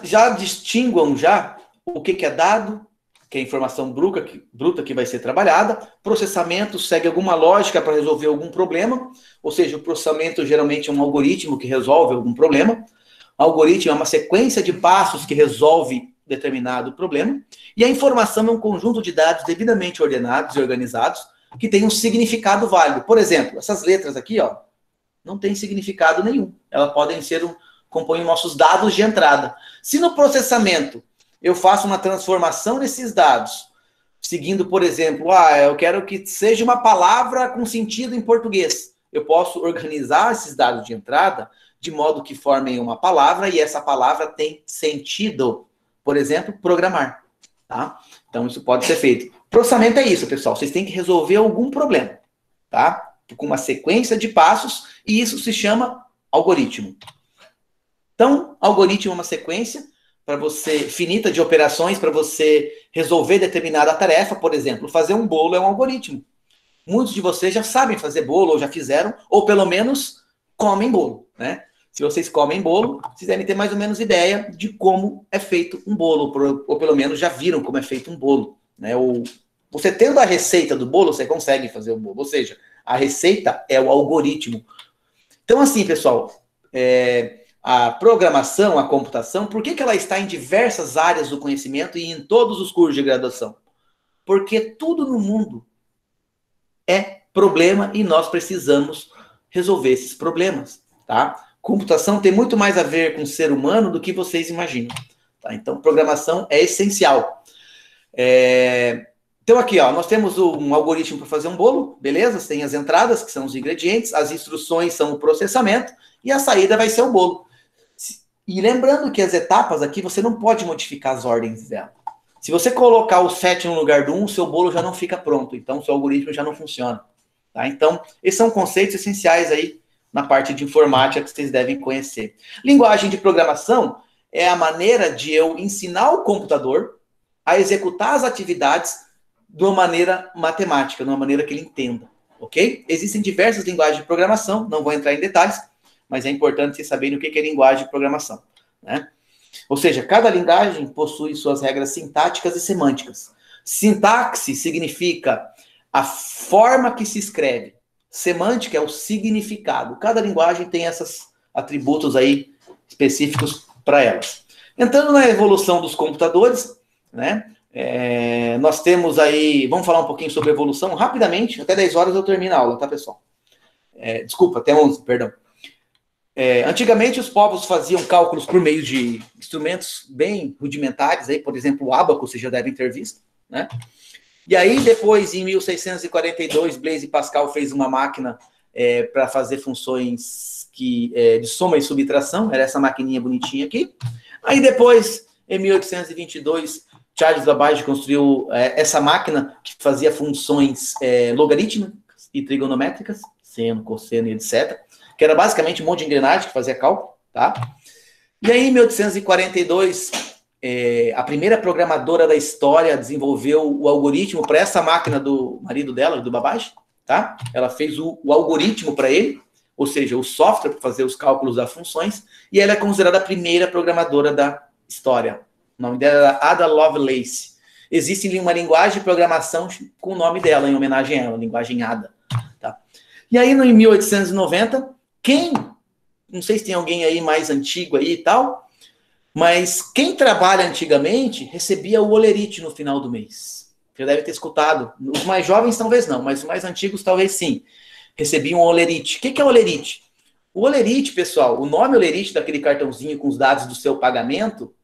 já distinguam já o que é dado, que é informação bruta que vai ser trabalhada, processamento segue alguma lógica para resolver algum problema, ou seja, o processamento geralmente é um algoritmo que resolve algum problema. Algoritmo é uma sequência de passos que resolve determinado problema. E a informação é um conjunto de dados devidamente ordenados e organizados que tem um significado válido. Por exemplo, essas letras aqui, ó, não tem significado nenhum. Elas podem compõem nossos dados de entrada. Se no processamento eu faço uma transformação desses dados, seguindo, por exemplo, eu quero que seja uma palavra com sentido em português. Eu posso organizar esses dados de entrada de modo que formem uma palavra e essa palavra tem sentido. Por exemplo, programar. Tá? Então, isso pode ser feito. Processamento é isso, pessoal. Vocês têm que resolver algum problema. Tá? Com uma sequência de passos e isso se chama algoritmo. Então, algoritmo é uma sequência finita de operações para você resolver determinada tarefa. Por exemplo, fazer um bolo é um algoritmo. Muitos de vocês já sabem fazer bolo ou já fizeram, ou pelo menos comem bolo, né? Se vocês comem bolo, vocês devem ter mais ou menos ideia de como é feito um bolo, ou pelo menos já viram como é feito um bolo, né? Você tendo a receita do bolo, você consegue fazer o bolo, ou seja, a receita é o algoritmo. Então, assim, pessoal, a programação, a computação, por que ela está em diversas áreas do conhecimento e em todos os cursos de graduação? Porque tudo no mundo é problema e nós precisamos resolver esses problemas, tá? Computação tem muito mais a ver com o ser humano do que vocês imaginam. Tá? Então, programação é essencial. Então, aqui, ó, nós temos um algoritmo para fazer um bolo, beleza? Tem as entradas, que são os ingredientes, as instruções são o processamento, e a saída vai ser o bolo. E lembrando que as etapas aqui, você não pode modificar as ordens dela. Se você colocar o 7 no lugar do 1, seu bolo já não fica pronto. Então, seu algoritmo já não funciona. Tá? Então, esses são conceitos essenciais aí na parte de informática que vocês devem conhecer. Linguagem de programação é a maneira de eu ensinar o computador a executar as atividades de uma maneira matemática, de uma maneira que ele entenda, ok? Existem diversas linguagens de programação, não vou entrar em detalhes, mas é importante vocês saberem o que é linguagem de programação, né? Ou seja, cada linguagem possui suas regras sintáticas e semânticas. Sintaxe significa a forma que se escreve. Semântica é o significado. Cada linguagem tem esses atributos aí específicos para elas. Entrando na evolução dos computadores, né? Nós temos aí... Vamos falar um pouquinho sobre evolução rapidamente. Até 10 horas eu termino a aula, tá, pessoal? Desculpa, até 11, perdão. Antigamente, os povos faziam cálculos por meio de instrumentos bem rudimentares, aí, por exemplo, o ábaco, vocês já devem ter visto, né? E aí, depois, em 1642, Blaise Pascal fez uma máquina para fazer funções de soma e subtração, era essa maquininha bonitinha aqui. Aí, depois, em 1822, Charles Babbage construiu essa máquina que fazia funções logarítmicas e trigonométricas, seno, cosseno e etc., que era basicamente um monte de engrenagem que fazia cálculo, tá? E aí, em 1842, a primeira programadora da história desenvolveu o algoritmo para essa máquina do marido dela, do Babbage, tá? Ela fez o algoritmo para ele, ou seja, o software para fazer os cálculos das funções, e ela é considerada a primeira programadora da história. O nome dela era Ada Lovelace. Existe uma linguagem de programação com o nome dela, em homenagem a ela, a linguagem Ada. Tá? E aí, em 1890, não sei se tem alguém aí mais antigo aí e tal, mas quem trabalha antigamente recebia o olerite no final do mês. Você deve ter escutado. Os mais jovens talvez não, mas os mais antigos talvez sim. Recebiam o olerite. O que é olerite? O olerite, pessoal, o nome olerite daquele cartãozinho com os dados do seu pagamento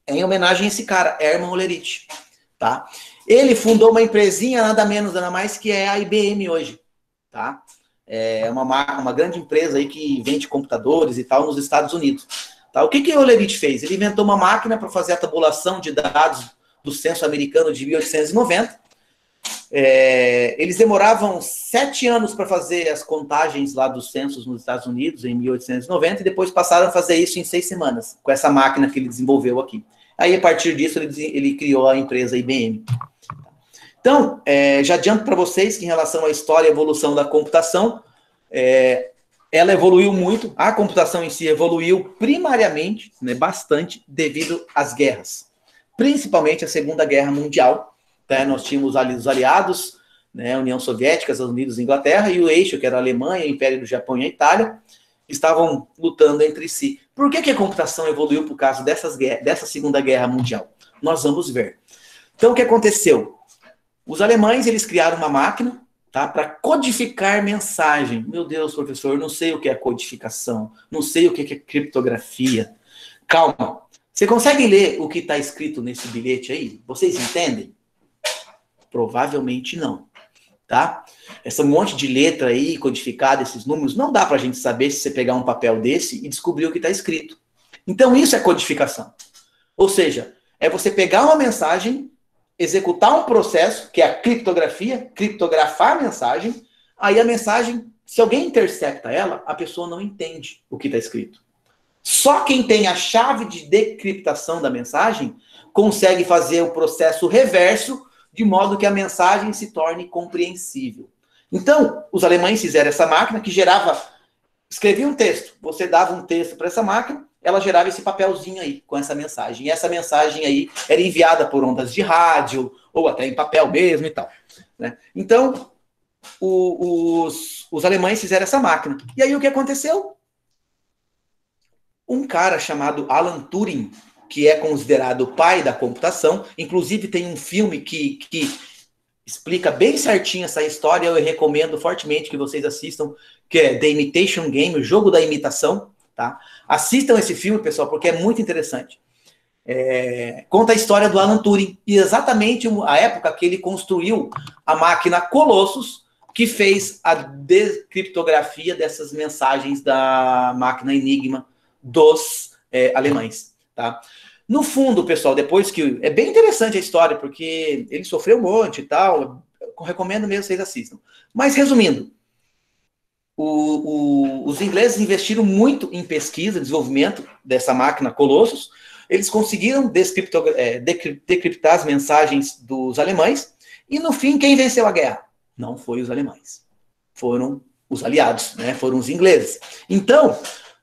é em homenagem a esse cara, Herman Olerite. Tá? Ele fundou uma empresinha nada menos, nada mais que é a IBM hoje. Tá? É uma grande empresa aí que vende computadores e tal nos Estados Unidos. Tá? O que o Olerite fez? Ele inventou uma máquina para fazer a tabulação de dados do censo americano de 1890. Eles demoravam 7 anos para fazer as contagens lá dos censos nos Estados Unidos, em 1890, e depois passaram a fazer isso em 6 semanas, com essa máquina que ele desenvolveu aqui. Aí, a partir disso, ele criou a empresa IBM. Então, já adianto para vocês que em relação à história e evolução da computação, ela evoluiu muito, a computação em si evoluiu primariamente, né, bastante, devido às guerras. Principalmente a Segunda Guerra Mundial. Tá? Nós tínhamos ali os aliados, né, a União Soviética, Estados Unidos e Inglaterra, e o eixo, que era a Alemanha, o Império do Japão e a Itália, estavam lutando entre si. Por que a computação evoluiu por causa dessa Segunda Guerra Mundial? Nós vamos ver. Então, o que aconteceu? Os alemães, eles criaram uma máquina, tá, para codificar mensagem. Meu Deus, professor, eu não sei o que é codificação, não sei o que é criptografia. Calma. Você consegue ler o que está escrito nesse bilhete aí? Vocês entendem? Provavelmente não. Tá? Esse monte de letra aí, codificada, esses números, não dá para a gente saber se você pegar um papel desse e descobrir o que está escrito. Então, isso é codificação. Ou seja, é você pegar uma mensagem, executar um processo, que é a criptografia, criptografar a mensagem, aí a mensagem, se alguém intercepta ela, a pessoa não entende o que está escrito. Só quem tem a chave de decriptação da mensagem consegue fazer o processo reverso, de modo que a mensagem se torne compreensível. Então, os alemães fizeram essa máquina que escrevia um texto, você dava um texto para essa máquina, ela gerava esse papelzinho aí, com essa mensagem. E essa mensagem aí era enviada por ondas de rádio, ou até em papel mesmo e tal. Né? Então, os alemães fizeram essa máquina. E aí o que aconteceu? Um cara chamado Alan Turing, que é considerado o pai da computação, inclusive tem um filme que explica bem certinho essa história, eu recomendo fortemente que vocês assistam, que é The Imitation Game, o jogo da imitação. Tá? Assistam esse filme, pessoal, porque é muito interessante. Conta a história do Alan Turing, e exatamente a época que ele construiu a máquina Colossus, que fez a decriptografia dessas mensagens da máquina Enigma dos alemães. Tá? No fundo, pessoal, depois que... É bem interessante a história, porque ele sofreu um monte e tal, eu recomendo mesmo que vocês assistam. Mas, resumindo, os ingleses investiram muito em pesquisa, desenvolvimento dessa máquina Colossus. Eles conseguiram decriptar as mensagens dos alemães. E, no fim, quem venceu a guerra? Não foi os alemães. Foram os aliados, né? Foram os ingleses. Então,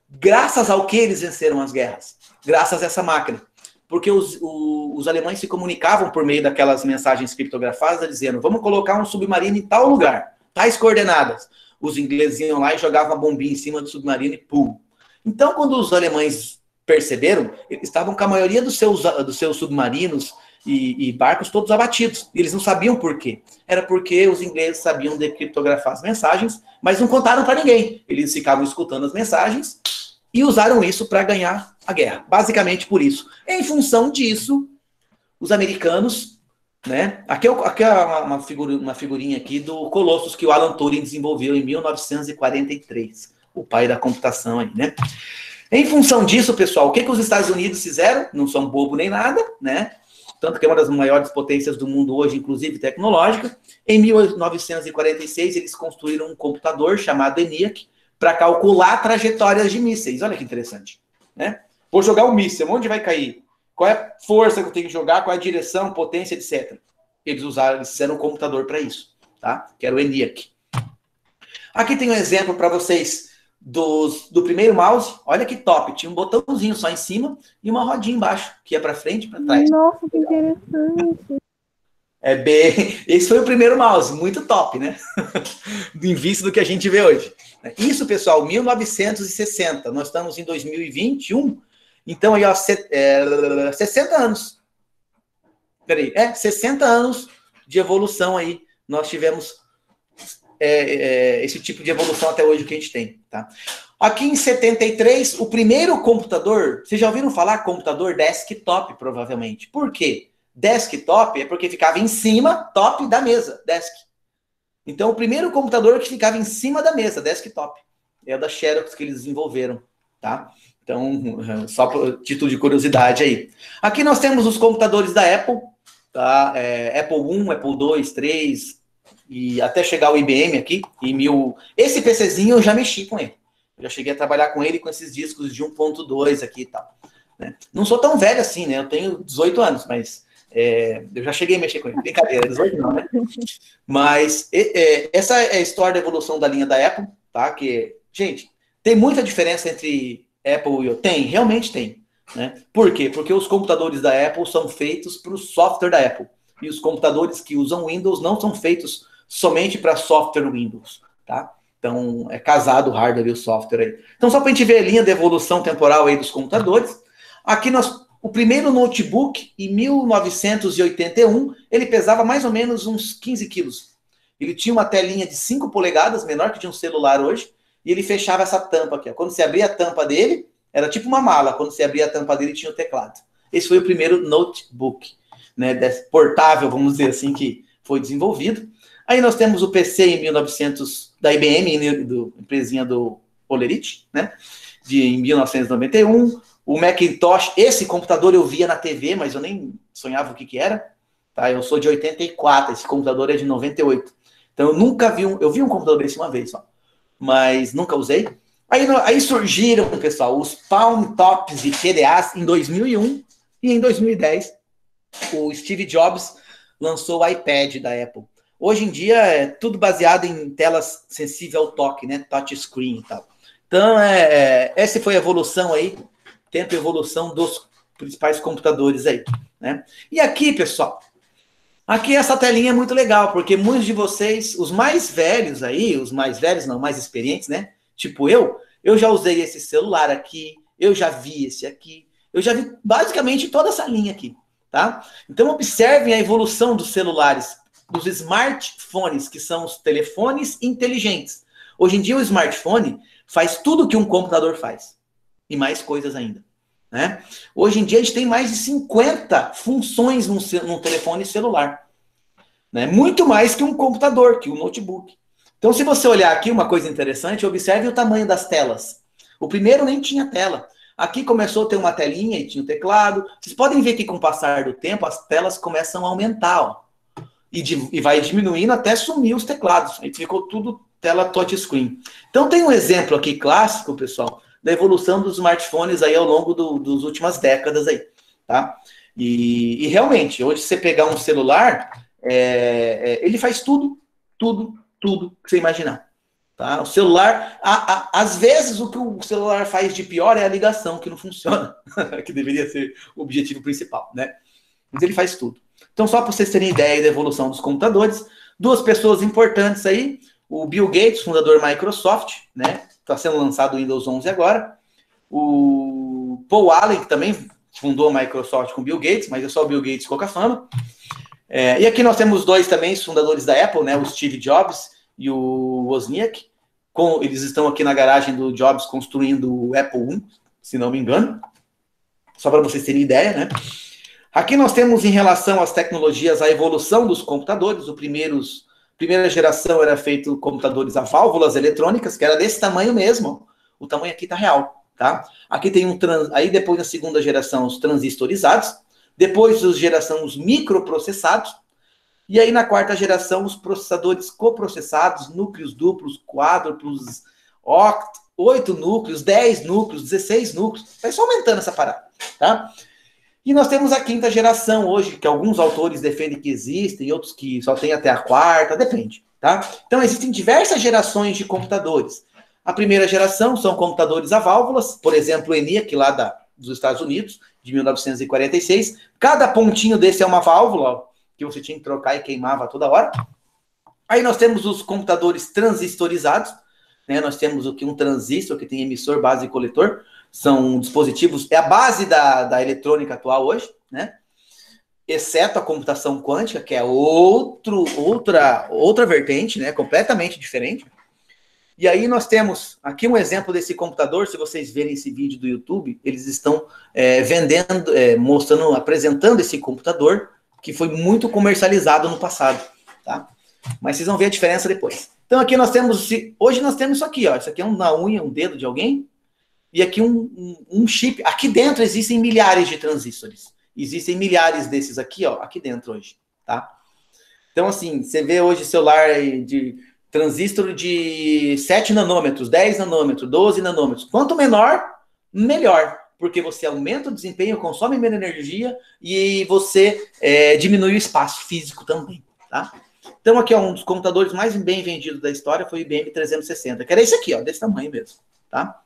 graças ao que eles venceram as guerras? Graças a essa máquina. Porque os alemães se comunicavam por meio daquelas mensagens criptografadas, dizendo, vamos colocar um submarino em tal lugar, tais coordenadas. Os ingleses iam lá e jogavam a bombinha em cima do submarino e pum. Então, quando os alemães perceberam, eles estavam com a maioria dos seus submarinos e barcos todos abatidos. E eles não sabiam por quê. Era porque os ingleses sabiam decriptografar as mensagens, mas não contaram para ninguém. Eles ficavam escutando as mensagens e usaram isso para ganhar a guerra. Basicamente por isso. Em função disso, os americanos, né? Aqui é uma figurinha aqui do Colossus que o Alan Turing desenvolveu em 1943. O pai da computação aí, né? Em função disso, pessoal, o que os Estados Unidos fizeram? Não são bobo nem nada, né? Tanto que é uma das maiores potências do mundo hoje, inclusive tecnológica. Em 1946, eles construíram um computador chamado ENIAC para calcular trajetórias de mísseis. Olha que interessante, né? Vou jogar um míssil, onde vai cair? Qual é a força que eu tenho que jogar? Qual é a direção, potência, etc. Eles fizeram um computador para isso, tá? Que era o ENIAC. Aqui tem um exemplo para vocês do primeiro mouse. Olha que top. Tinha um botãozinho só em cima e uma rodinha embaixo, que ia para frente e para trás. Nossa, que interessante. Esse foi o primeiro mouse, muito top, né? Em vista do que a gente vê hoje. Isso, pessoal, 1960. Nós estamos em 2021. Então, aí, ó, 60 anos. Peraí, 60 anos de evolução aí. Nós tivemos esse tipo de evolução até hoje que a gente tem, tá? Aqui em 73, o primeiro computador, vocês já ouviram falar computador desktop, provavelmente. Por quê? Desktop é porque ficava em cima, top da mesa, desk. Então, o primeiro computador que ficava em cima da mesa, desktop, é o da Xerox que eles desenvolveram, tá? Então, só por título de curiosidade aí. Aqui nós temos os computadores da Apple, tá? Apple I, Apple II, 3, e até chegar o IBM aqui, esse PCzinho eu já mexi com ele. Eu já cheguei a trabalhar com ele com esses discos de 1.2 aqui e tal. Né? Não sou tão velho assim, né? Eu tenho 18 anos, mas eu já cheguei a mexer com ele. Brincadeira, 18 não, né? Mas essa é a história da evolução da linha da Apple, tá? Que, gente, tem muita diferença entre Apple e eu. Realmente tem. Né? Por quê? Porque os computadores da Apple são feitos para o software da Apple. E os computadores que usam Windows não são feitos somente para software Windows, tá? Então, é casado o hardware e o software aí. Então, só para a gente ver a linha de evolução temporal aí dos computadores. Aqui, o primeiro notebook, em 1981, ele pesava mais ou menos uns 15 quilos. Ele tinha uma telinha de 5 polegadas, menor que de um celular hoje, e ele fechava essa tampa aqui. Ó. Quando você abria a tampa dele, era tipo uma mala. Quando você abria a tampa dele, tinha o teclado. Esse foi o primeiro notebook, né, portável, vamos dizer assim, que foi desenvolvido. Aí nós temos o PC em 1900, da IBM, empresinha do Olerite, né, em 1991. O Macintosh, esse computador eu via na TV, mas eu nem sonhava o que era. Tá? Eu sou de 84, esse computador é de 98. Então eu nunca vi eu vi um computador desse uma vez só, mas nunca usei. Aí surgiram, pessoal, os Palm Tops e PDAs em 2001 e em 2010 o Steve Jobs lançou o iPad da Apple. Hoje em dia é tudo baseado em telas sensíveis ao toque, né? Touchscreen e tal. Então, essa foi a evolução aí, tempo e evolução dos principais computadores aí, né? E aqui, pessoal, aqui essa telinha é muito legal, porque muitos de vocês, os mais velhos aí, mais experientes, né? Tipo eu já usei esse celular aqui, eu já vi esse aqui, eu já vi basicamente toda essa linha aqui, tá? Então, observem a evolução dos celulares, dos smartphones, que são os telefones inteligentes. Hoje em dia, o smartphone faz tudo que um computador faz. E mais coisas ainda. Né? Hoje em dia, a gente tem mais de 50 funções num telefone celular. Né? Muito mais que um computador, que um notebook. Então, se você olhar aqui, uma coisa interessante, observe o tamanho das telas. O primeiro nem tinha tela. Aqui começou a ter uma telinha e tinha o teclado. Vocês podem ver que com o passar do tempo, as telas começam a aumentar, ó. E vai diminuindo até sumir os teclados. Aí ficou tudo tela touchscreen. Então tem um exemplo aqui clássico, pessoal, da evolução dos smartphones aí ao longo das últimas décadas aí, tá? E realmente, hoje você pegar um celular, ele faz tudo que você imaginar. Tá? O celular, às vezes, o que o celular faz de pior é a ligação, que não funciona, que deveria ser o objetivo principal, né? Mas ele faz tudo. Então, só para vocês terem ideia da evolução dos computadores, duas pessoas importantes aí, o Bill Gates, fundador da Microsoft, né? Está sendo lançado o Windows 11 agora. O Paul Allen, que também fundou a Microsoft com o Bill Gates, mas é só o Bill Gates com a fama. E aqui nós temos dois também, os fundadores da Apple, né? O Steve Jobs e o Wozniak. Eles estão aqui na garagem do Jobs construindo o Apple I, se não me engano. Só para vocês terem ideia, né? Aqui nós temos, em relação às tecnologias, a evolução dos computadores. Primeira geração era feito computadores a válvulas eletrônicas, que era desse tamanho mesmo. O tamanho aqui está real, tá? Aqui tem aí depois, na segunda geração, os transistorizados. Depois, a geração, os microprocessados. E aí, na quarta geração, os processadores coprocessados, núcleos duplos, quádruplos, 8 núcleos, 10 núcleos, 16 núcleos. Vai só aumentando essa parada, tá? E nós temos a quinta geração hoje, que alguns autores defendem que existem, outros que só tem até a quarta, depende, tá? Então, existem diversas gerações de computadores. A primeira geração são computadores a válvulas, por exemplo, o ENIAC, lá dos Estados Unidos, de 1946. Cada pontinho desse é uma válvula, que você tinha que trocar e queimava toda hora. Aí nós temos os computadores transistorizados, né? Nós temos aqui um transistor que tem emissor, base e coletor. São dispositivos, é a base da eletrônica atual hoje, né? Exceto a computação quântica, que é outra vertente, né? Completamente diferente. E aí nós temos aqui um exemplo desse computador. Se vocês verem esse vídeo do YouTube, eles estão vendendo, apresentando esse computador, que foi muito comercializado no passado, tá? Mas vocês vão ver a diferença depois. Então aqui nós temos, hoje nós temos isso aqui, ó. Isso aqui é uma unha, um dedo de alguém, e aqui um chip. Aqui dentro existem milhares de transistores. Existem milhares desses aqui, ó, aqui dentro hoje, tá? Então assim, você vê hoje celular de transistor de 7 nanômetros, 10 nanômetros, 12 nanômetros. Quanto menor, melhor. Porque você aumenta o desempenho, consome menos energia e você diminui o espaço físico também, tá? Então aqui, ó, um dos computadores mais bem vendidos da história foi o IBM 360, que era esse aqui, ó, desse tamanho mesmo, tá?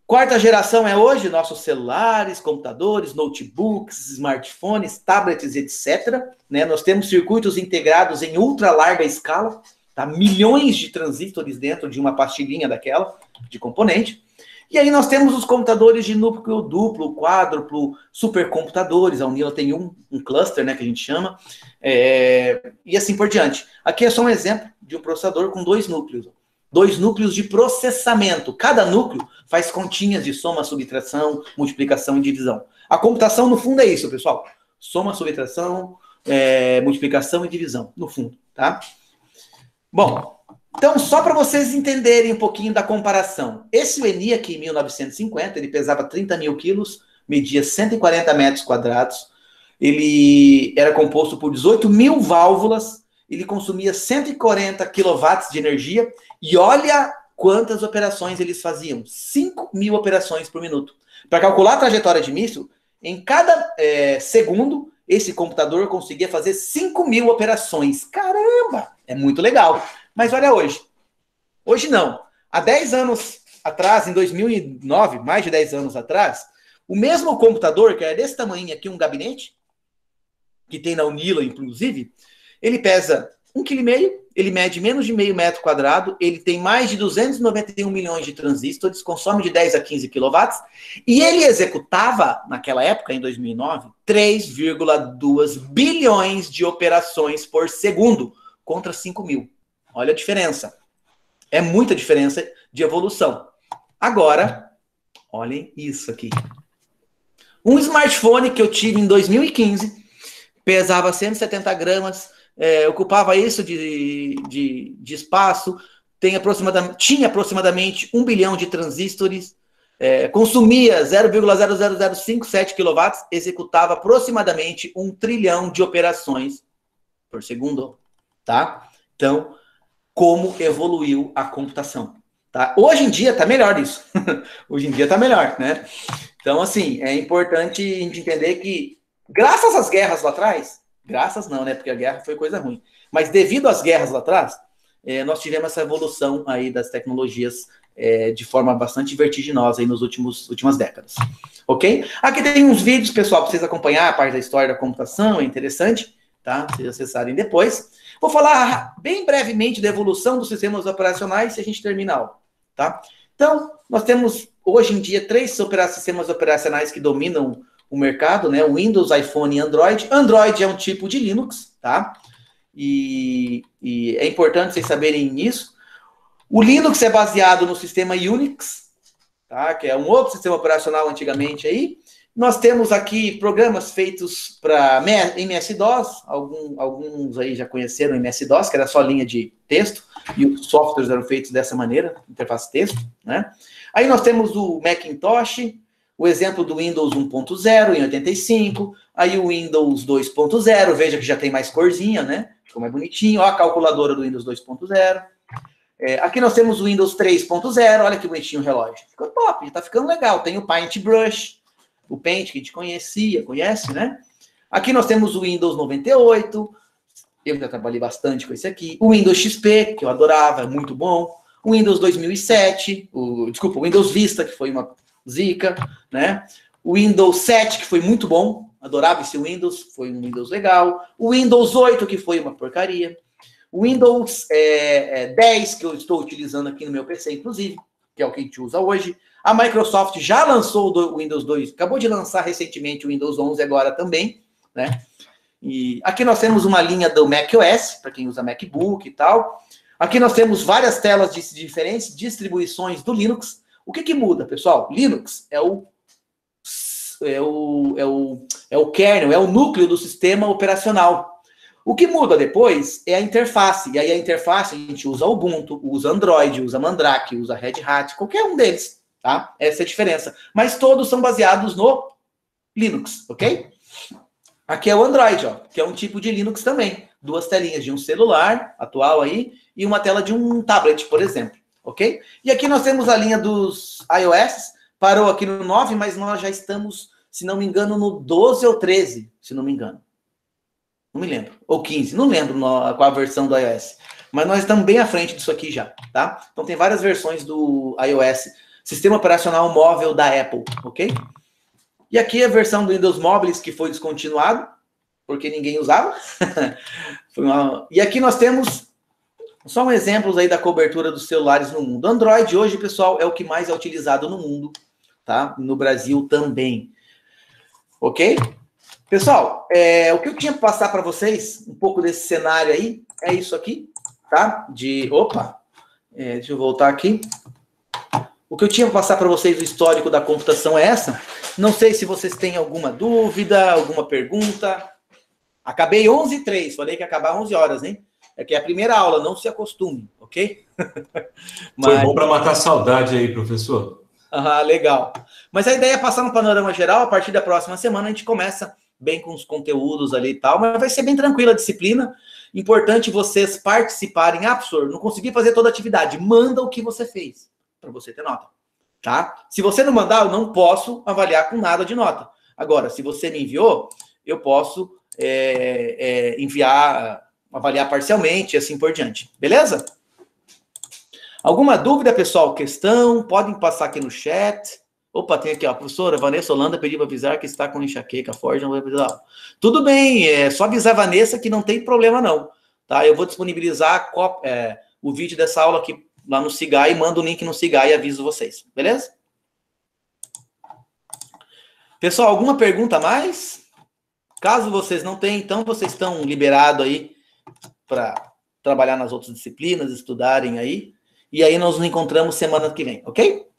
Quarta geração é hoje nossos celulares, computadores, notebooks, smartphones, tablets, etc. Né? Nós temos circuitos integrados em ultra larga escala, tá? Milhões de transistores dentro de uma pastilhinha daquela, de componente. E aí nós temos os computadores de núcleo duplo, quádruplo, supercomputadores. A Unila tem um cluster, né, que a gente chama, e assim por diante. Aqui é só um exemplo de um processador com 2 núcleos. 2 núcleos de processamento. Cada núcleo faz continhas de soma, subtração, multiplicação e divisão. A computação, no fundo, é isso, pessoal. Soma, subtração, multiplicação e divisão, no fundo, tá? Bom, então, só para vocês entenderem um pouquinho da comparação. Esse ENIAC, em 1950, ele pesava 30 mil quilos, media 140 metros quadrados, ele era composto por 18 mil válvulas, ele consumia 140 quilowatts de energia, e olha quantas operações eles faziam. 5 mil operações por minuto. Para calcular a trajetória de míssil, em cada segundo, esse computador conseguia fazer 5 mil operações. Caramba! É muito legal. Mas olha hoje. Hoje não. Há 10 anos atrás, em 2009, mais de 10 anos atrás, o mesmo computador, que era desse tamanho aqui, um gabinete, que tem na Unila, inclusive, ele pesa 1,5 kg, ele mede menos de meio metro quadrado, ele tem mais de 291 milhões de transistores, consome de 10 a 15 quilowatts, e ele executava, naquela época, em 2009, 3,2 bilhões de operações por segundo, contra 5 mil. Olha a diferença. É muita diferença de evolução. Agora, olhem isso aqui. Um smartphone que eu tive em 2015, pesava 170 gramas, ocupava isso de espaço, tinha aproximadamente 1 bilhão de transistores, consumia 0,00057 kW, executava aproximadamente 1 trilhão de operações por segundo. Tá? Então, como evoluiu a computação? Tá? Hoje em dia está melhor isso. Hoje em dia está melhor, né? Então, assim, é importante a gente entender que, graças às guerras lá atrás, graças não, né? Porque a guerra foi coisa ruim. Mas devido às guerras lá atrás, nós tivemos essa evolução aí das tecnologias de forma bastante vertiginosa aí nas últimas décadas. Ok? Aqui tem uns vídeos, pessoal, para vocês acompanhar a parte da história da computação, é interessante, tá? Vocês acessarem depois. Vou falar bem brevemente da evolução dos sistemas operacionais e a gente termina a aula, tá? Então, nós temos, hoje em dia, 3 sistemas operacionais que dominam o mercado, né? O Windows, iPhone e Android. Android é um tipo de Linux, tá? E é importante vocês saberem isso. O Linux é baseado no sistema Unix, tá? Que é um outro sistema operacional antigamente aí. Nós temos aqui programas feitos para MS-DOS, alguns aí já conheceram MS-DOS, que era só linha de texto, e os softwares eram feitos dessa maneira, interface texto, né? Aí nós temos o Macintosh, o exemplo do Windows 1.0 em 85, aí o Windows 2.0, veja que já tem mais corzinha, né? Ficou mais bonitinho, ó a calculadora do Windows 2.0. Aqui nós temos o Windows 3.0, olha que bonitinho o relógio. Ficou top, já tá ficando legal. Tem o Paintbrush, o Paint que a gente conhece, né? Aqui nós temos o Windows 98, eu já trabalhei bastante com esse aqui. O Windows XP, que eu adorava, é muito bom. O Windows 2007, o Windows Vista, que foi uma zica, né? O Windows 7, que foi muito bom, adorava esse Windows, foi um Windows legal. O Windows 8, que foi uma porcaria. O Windows 10, que eu estou utilizando aqui no meu PC, inclusive, que é o que a gente usa hoje. A Microsoft já lançou o Windows 2, acabou de lançar recentemente o Windows 11 agora também, né? E aqui nós temos uma linha do macOS, para quem usa MacBook e tal. Aqui nós temos várias telas de diferentes distribuições do Linux. O que muda, pessoal? Linux é o kernel, é o núcleo do sistema operacional. O que muda depois é a interface. E aí a interface a gente usa Ubuntu, usa Android, usa Mandrake, usa Red Hat, qualquer um deles, tá? Essa é a diferença. Mas todos são baseados no Linux, ok? Aqui é o Android, ó, que é um tipo de Linux também. 2 telinhas de um celular atual aí e uma tela de um tablet, por exemplo, ok? E aqui nós temos a linha dos iOS, parou aqui no 9, mas nós já estamos, se não me engano, no 12 ou 13, se não me engano. Não me lembro. Ou 15, não lembro qual a versão do iOS. Mas nós estamos bem à frente disso aqui já, tá? Então tem várias versões do iOS, sistema operacional móvel da Apple, ok? E aqui a versão do Windows Mobile que foi descontinuado, porque ninguém usava. E aqui nós temos só um exemplo aí da cobertura dos celulares no mundo. Android hoje, pessoal, é o que mais é utilizado no mundo, tá? No Brasil também. Ok? Pessoal, o que eu tinha para passar para vocês, um pouco desse cenário aí, é isso aqui, tá? Deixa eu voltar aqui. O que eu tinha para passar para vocês, o histórico da computação é essa. Não sei se vocês têm alguma dúvida, alguma pergunta. Acabei 11h03, falei que ia acabar 11 horas, hein? É que é a primeira aula, não se acostume, ok? Foi bom para matar a saudade aí, professor. Legal. Mas a ideia é passar no panorama geral, a partir da próxima semana a gente começa bem com os conteúdos ali e tal, mas vai ser bem tranquila a disciplina. Importante vocês participarem. Professor, não consegui fazer toda a atividade. Manda o que você fez, para você ter nota, tá? Se você não mandar, eu não posso avaliar com nada de nota. Agora, se você me enviou, eu posso enviar, avaliar parcialmente e assim por diante. Beleza? Alguma dúvida, pessoal? Questão? Podem passar aqui no chat. Opa, tem aqui, ó, professora Vanessa Holanda pediu para avisar que está com enxaqueca forte, não vai avisar. Tudo bem, é só avisar a Vanessa que não tem problema não, tá? Eu vou disponibilizar o vídeo dessa aula aqui lá no Sigai, mando o link no Sigai e aviso vocês, beleza? Pessoal, alguma pergunta a mais? Caso vocês não tenham, então vocês estão liberados aí para trabalhar nas outras disciplinas, estudarem aí, e aí nós nos encontramos semana que vem, ok?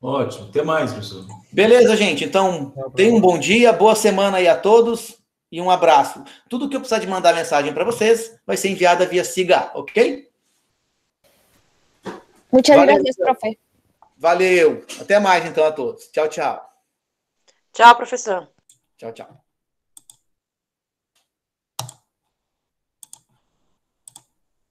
Ótimo, até mais, professor. Beleza, gente. Então, tenham um bom dia, boa semana aí a todos e um abraço. Tudo que eu precisar de mandar mensagem para vocês vai ser enviada via Siga, ok? Muchas gracias, profe. Valeu. Até mais, então, a todos. Tchau, tchau. Tchau, professor. Tchau, tchau.